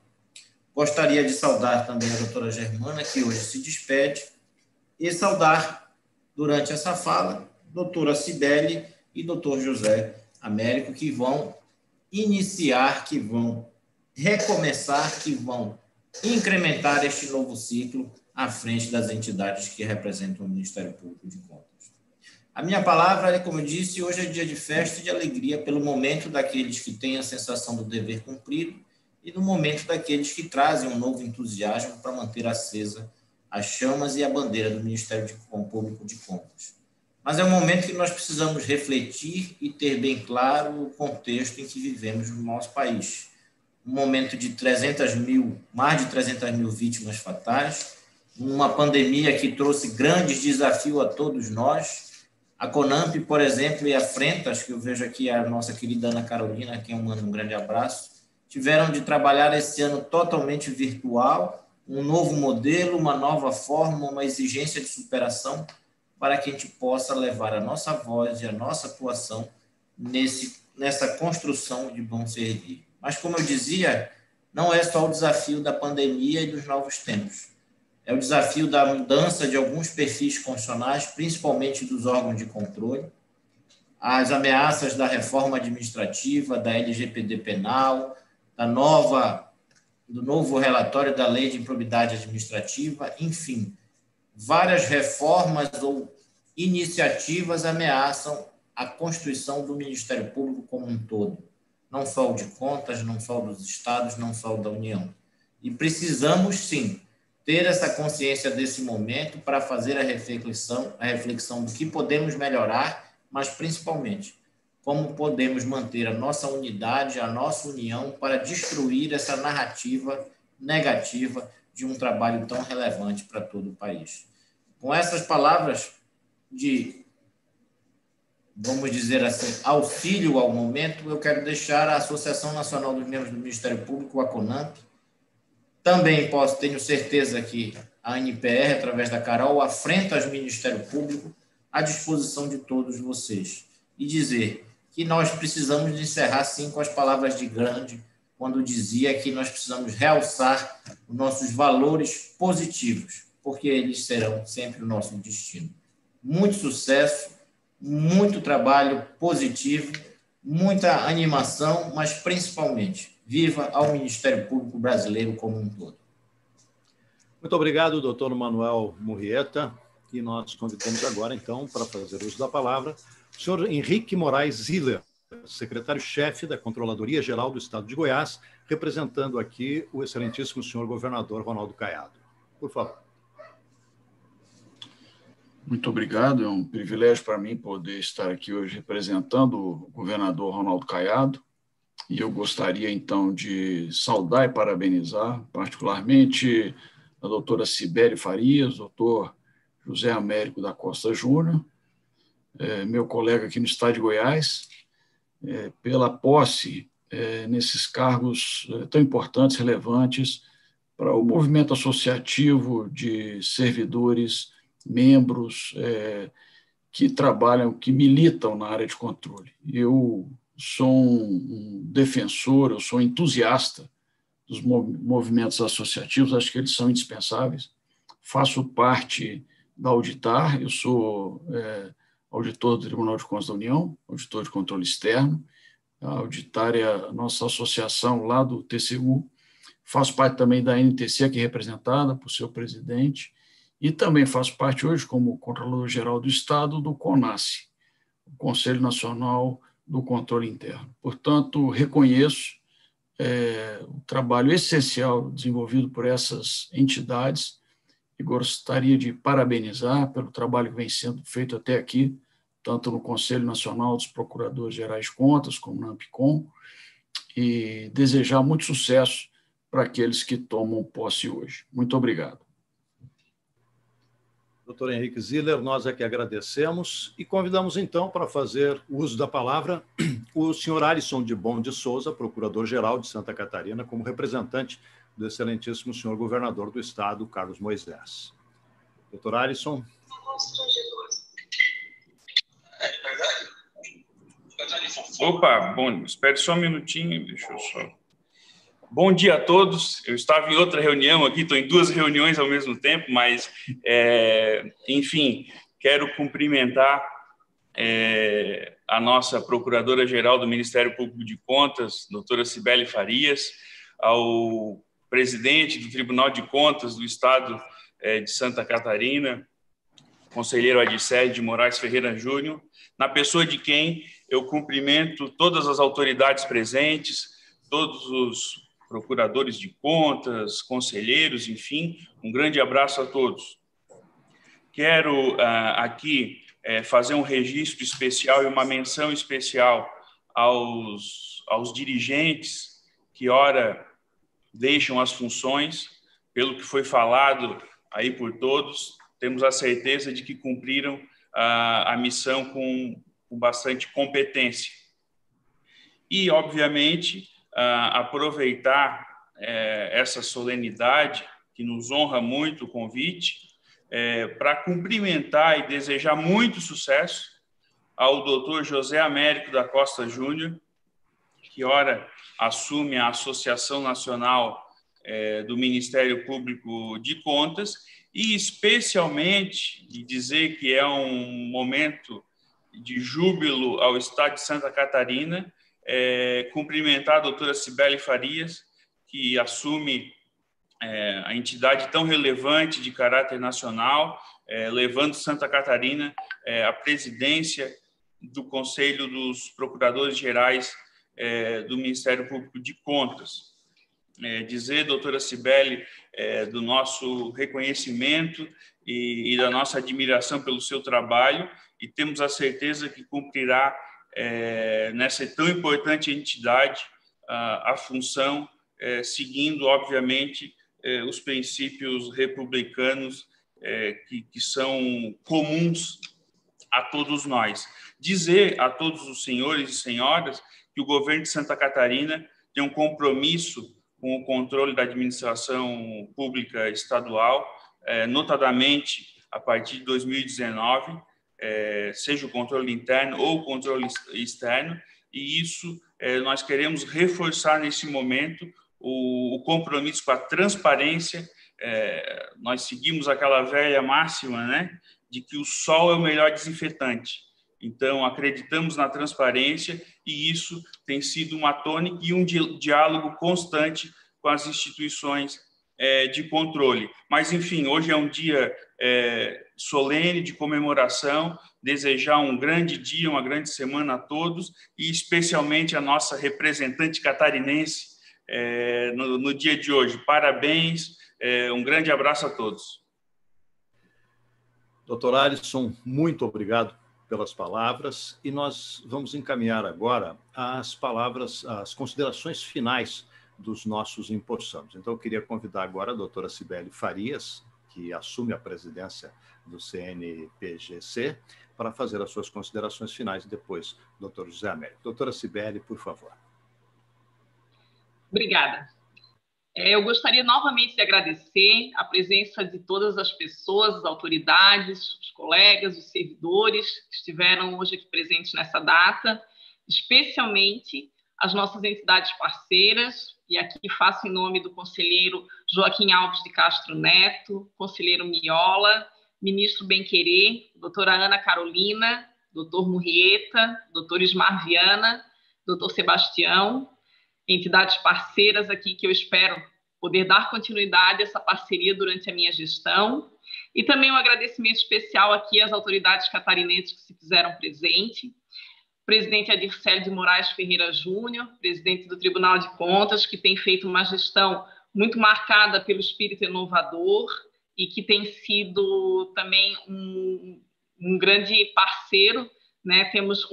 Gostaria de saudar também a doutora Germana, que hoje se despede, e saudar, durante essa fala, doutora Cibele e doutor José Américo, que vão iniciar, que vão recomeçar, que vão incrementar este novo ciclo à frente das entidades que representam o Ministério Público de Contas. A minha palavra, como eu disse, hoje é dia de festa e de alegria pelo momento daqueles que têm a sensação do dever cumprido e no momento daqueles que trazem um novo entusiasmo para manter acesa as chamas e a bandeira do Ministério Público de Contas. Mas é um momento que nós precisamos refletir e ter bem claro o contexto em que vivemos no nosso país. Um momento de mais de 300 mil vítimas fatais, uma pandemia que trouxe grandes desafios a todos nós. A CONAMP, por exemplo, e a Frentas, que eu vejo aqui a nossa querida Ana Carolina, a quem eu mando um grande abraço, tiveram de trabalhar esse ano totalmente virtual, um novo modelo, uma nova forma, uma exigência de superação para que a gente possa levar a nossa voz e a nossa atuação nessa construção de bom servir. Mas, como eu dizia, não é só o desafio da pandemia e dos novos tempos. É o desafio da mudança de alguns perfis constitucionais, principalmente dos órgãos de controle, as ameaças da reforma administrativa, da LGPD penal, do novo relatório da Lei de Improbidade Administrativa, enfim, várias reformas ou iniciativas ameaçam a constituição do Ministério Público como um todo, não só o de contas, não só o dos estados, não só o da União. E precisamos, sim, ter essa consciência desse momento para fazer a reflexão do que podemos melhorar, mas principalmente como podemos manter a nossa unidade, a nossa união para destruir essa narrativa negativa de um trabalho tão relevante para todo o país. Com essas palavras de, vamos dizer assim, auxílio ao momento, eu quero deixar a Associação Nacional dos Membros do Ministério Público, a CONAMP, também tenho certeza que a ANPR, através da Carol, à frente ao Ministério Público, à disposição de todos vocês. E dizer que nós precisamos de encerrar, sim, com as palavras de Gandhi, quando dizia que nós precisamos realçar os nossos valores positivos, porque eles serão sempre o nosso destino. Muito sucesso, muito trabalho positivo, muita animação, mas principalmente, viva ao Ministério Público Brasileiro como um todo. Muito obrigado, doutor Manuel Murrieta. E nós convidamos agora, então, para fazer uso da palavra, o senhor Henrique Moraes Ziller, secretário-chefe da Controladoria Geral do Estado de Goiás, representando aqui o excelentíssimo senhor governador Ronaldo Caiado. Por favor. Muito obrigado, é um privilégio para mim poder estar aqui hoje representando o governador Ronaldo Caiado, e eu gostaria, então, de saudar e parabenizar, particularmente, a doutora Cibele Farias, doutor José Américo da Costa Júnior, meu colega aqui no Estado de Goiás, pela posse nesses cargos tão importantes, relevantes para o movimento associativo de servidores, membros que trabalham, que militam na área de controle. Eu sou um defensor, eu sou entusiasta dos movimentos associativos, acho que eles são indispensáveis. Faço parte da Auditar, eu sou auditor do Tribunal de Contas da União, auditor de controle externo. A Auditar é a nossa associação lá do TCU. Faço parte também da NTC, aqui representada por seu presidente, e também faço parte hoje, como Controlador-Geral do Estado, do CONASSE, o Conselho Nacional do Controle Interno. Portanto, reconheço o trabalho essencial desenvolvido por essas entidades e gostaria de parabenizar pelo trabalho que vem sendo feito até aqui, tanto no Conselho Nacional dos Procuradores Gerais de Contas, como na ANPCOM, e desejar muito sucesso para aqueles que tomam posse hoje. Muito obrigado. Doutor Henrique Ziller, nós é que agradecemos e convidamos, então, para fazer uso da palavra o senhor Alisson de Bon de Souza, Procurador-Geral de Santa Catarina, como representante do excelentíssimo senhor governador do Estado, Carlos Moisés. Doutor Alisson. Opa, bom, espere só um minutinho, deixa eu só... Bom dia a todos. Eu estava em outra reunião aqui, estou em duas reuniões ao mesmo tempo, mas, enfim, quero cumprimentar a nossa Procuradora-Geral do Ministério Público de Contas, doutora Cibele Farias, ao presidente do Tribunal de Contas do Estado de Santa Catarina, conselheiro Adicélio de Moraes Ferreira Júnior, na pessoa de quem eu cumprimento todas as autoridades presentes, todos os procuradores de contas, conselheiros, enfim, um grande abraço a todos. Quero aqui fazer um registro especial e uma menção especial aos dirigentes que, ora, deixam as funções, pelo que foi falado aí por todos, temos a certeza de que cumpriram a missão com bastante competência. E, obviamente, aproveitar essa solenidade, que nos honra muito o convite, para cumprimentar e desejar muito sucesso ao doutor José Américo da Costa Júnior, que, ora, assume a Associação Nacional do Ministério Público de Contas, e especialmente de dizer que é um momento de júbilo ao Estado de Santa Catarina, cumprimentar a doutora Cibele Farias, que assume a entidade tão relevante de caráter nacional, levando Santa Catarina à presidência do Conselho dos Procuradores Gerais do Ministério Público de Contas. Dizer, doutora Cibele, do nosso reconhecimento e da nossa admiração pelo seu trabalho, e temos a certeza que cumprirá nessa tão importante entidade a função, seguindo, obviamente, os princípios republicanos que são comuns a todos nós. Dizer a todos os senhores e senhoras que o governo de Santa Catarina tem um compromisso com o controle da administração pública estadual, notadamente a partir de 2019, seja o controle interno ou o controle externo, e isso nós queremos reforçar nesse momento o compromisso com a transparência. Nós seguimos aquela velha máxima, né, de que o sol é o melhor desinfetante. Então, acreditamos na transparência, e isso tem sido uma tônica e um diálogo constante com as instituições de controle. Mas, enfim, hoje é um dia solene de comemoração, desejar um grande dia, uma grande semana a todos, e especialmente a nossa representante catarinense no dia de hoje. Parabéns, um grande abraço a todos. Doutor Alisson, muito obrigado pelas palavras, e nós vamos encaminhar agora as palavras, as considerações finais dos nossos empossados. Então, eu queria convidar agora a doutora Cibele Farias, que assume a presidência do CNPGC, para fazer as suas considerações finais, e depois, doutor José Américo. Doutora Cibele, por favor. Obrigada. Eu gostaria novamente de agradecer a presença de todas as pessoas, as autoridades, os colegas, os servidores que estiveram hoje aqui presentes nessa data, especialmente as nossas entidades parceiras, e aqui faço em nome do conselheiro Joaquim Alves de Castro Neto, conselheiro Miola, ministro Benquerê, doutora Ana Carolina, doutor Murrieta, doutor Ismar Viana, doutor Sebastião, entidades parceiras aqui que eu espero poder dar continuidade a essa parceria durante a minha gestão, e também um agradecimento especial aqui às autoridades catarinenses que se fizeram presente, presidente Adircélio de Moraes Ferreira Júnior, presidente do Tribunal de Contas, que tem feito uma gestão muito marcada pelo espírito inovador e que tem sido também um grande parceiro, né? Temos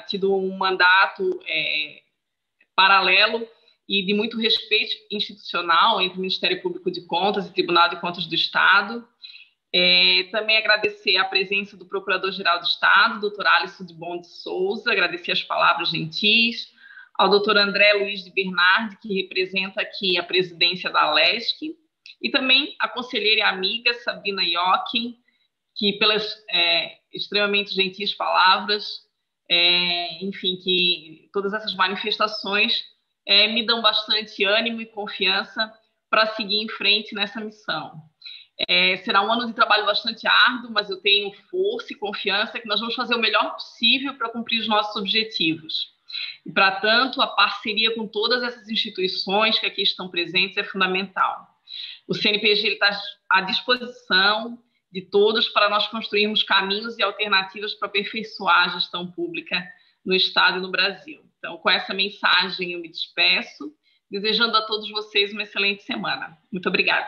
tido um mandato paralelo e de muito respeito institucional entre o Ministério Público de Contas e o Tribunal de Contas do Estado. Também agradecer a presença do Procurador-Geral do Estado, doutor Alisson de Bon de Souza, agradecer as palavras gentis, ao doutor André Luiz de Bernardi, que representa aqui a presidência da LESC, e também a conselheira e amiga Sabina Joachim, que pelas extremamente gentis palavras, enfim, que todas essas manifestações me dão bastante ânimo e confiança para seguir em frente nessa missão. Será um ano de trabalho bastante árduo, mas eu tenho força e confiança que nós vamos fazer o melhor possível para cumprir os nossos objetivos. E, para tanto, a parceria com todas essas instituições que aqui estão presentes é fundamental. O CNPG está à disposição de todos para nós construirmos caminhos e alternativas para aperfeiçoar a gestão pública no Estado e no Brasil. Então, com essa mensagem, eu me despeço, desejando a todos vocês uma excelente semana. Muito obrigada.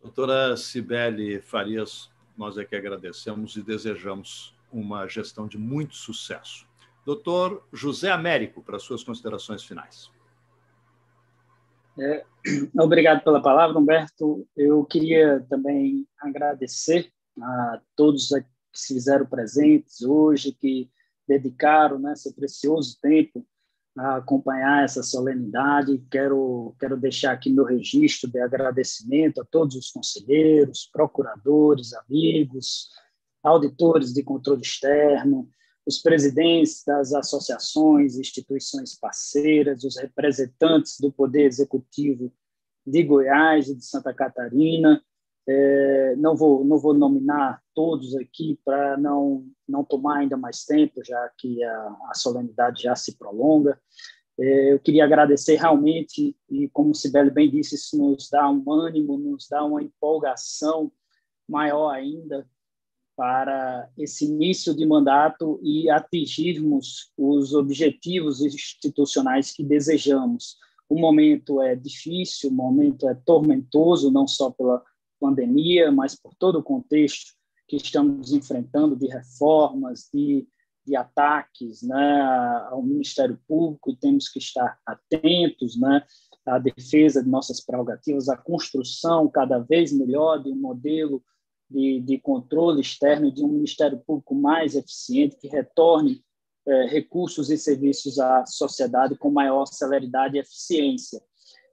Doutora Cibele Farias, nós é que agradecemos e desejamos uma gestão de muito sucesso. Doutor José Américo, para suas considerações finais. Obrigado pela palavra, Humberto. Eu queria também agradecer a todos que se fizeram presentes hoje, que dedicaram, né, seu precioso tempo a acompanhar essa solenidade. Quero deixar aqui meu registro de agradecimento a todos os conselheiros, procuradores, amigos, auditores de controle externo, os presidentes das associações, instituições parceiras, os representantes do Poder Executivo de Goiás e de Santa Catarina. Não vou nominar todos aqui para não tomar ainda mais tempo, já que a solenidade já se prolonga. Eu queria agradecer realmente, e como Cibele bem disse, isso nos dá um ânimo, nos dá uma empolgação maior ainda para esse início de mandato e atingirmos os objetivos institucionais que desejamos. O momento é difícil, o momento é tormentoso, não só pela pandemia, mas por todo o contexto que estamos enfrentando de reformas, de ataques, né, ao Ministério Público, e temos que estar atentos, né, à defesa de nossas prerrogativas, à construção cada vez melhor de um modelo de controle externo, de um Ministério Público mais eficiente, que retorne recursos e serviços à sociedade com maior celeridade e eficiência.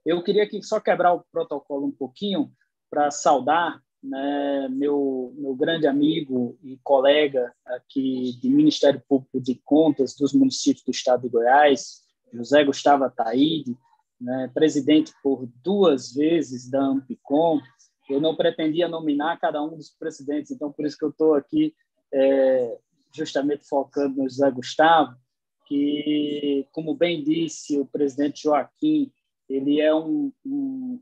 Eu queria aqui só quebrar o protocolo um pouquinho para saudar, né, meu grande amigo e colega aqui do Ministério Público de Contas dos municípios do estado de Goiás, José Gustavo Ataíde, né, presidente por 2 vezes da Ampicom. Eu não pretendia nominar cada um dos presidentes, então por isso que eu estou aqui justamente focando no José Gustavo, que, como bem disse o presidente Joaquim, ele é um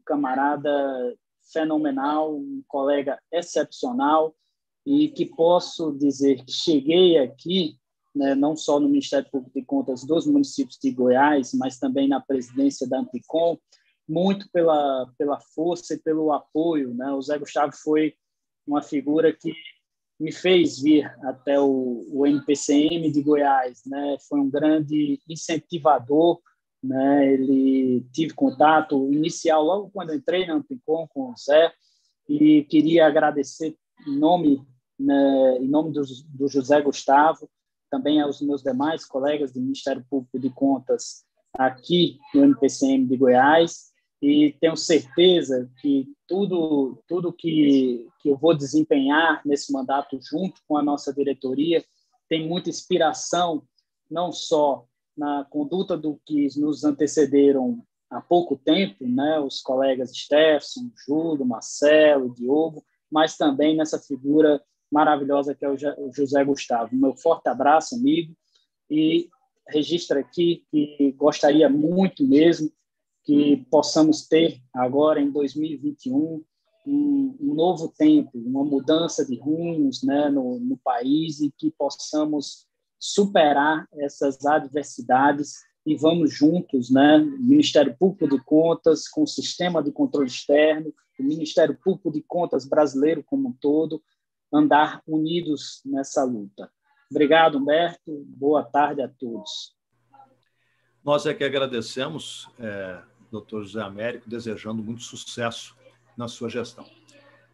camarada fenomenal, um colega excepcional, e que posso dizer que cheguei aqui, né, não só no Ministério Público de Contas dos municípios de Goiás, mas também na presidência da Ampicom, muito pela força e pelo apoio, né? O Zé Gustavo foi uma figura que me fez vir até o NPCM de Goiás, né? Foi um grande incentivador, né? Ele tive contato inicial logo quando entrei na Ampicom com o Zé, e queria agradecer em nome do José Gustavo, também aos meus demais colegas do Ministério Público de Contas aqui no NPCM de Goiás, e tenho certeza que tudo que eu vou desempenhar nesse mandato junto com a nossa diretoria tem muita inspiração, não só na conduta do que nos antecederam há pouco tempo, né, os colegas Stefson, Júlio, Marcelo, Diogo, mas também nessa figura maravilhosa que é o José Gustavo. Meu forte abraço, amigo, e registro aqui que gostaria muito mesmo que possamos ter agora, em 2021, um novo tempo, uma mudança de rumos, né, no país, e que possamos superar essas adversidades e vamos juntos, né, Ministério Público de Contas, com o sistema de controle externo, o Ministério Público de Contas brasileiro como um todo, andar unidos nessa luta. Obrigado, Humberto. Boa tarde a todos. Nós é que agradecemos, Dr. José Américo, desejando muito sucesso na sua gestão.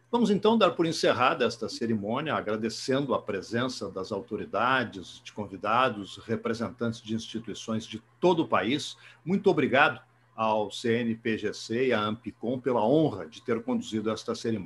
Vamos, então, dar por encerrada esta cerimônia, agradecendo a presença das autoridades, de convidados, representantes de instituições de todo o país. Muito obrigado ao CNPGC e à Ampicom pela honra de ter conduzido esta cerimônia.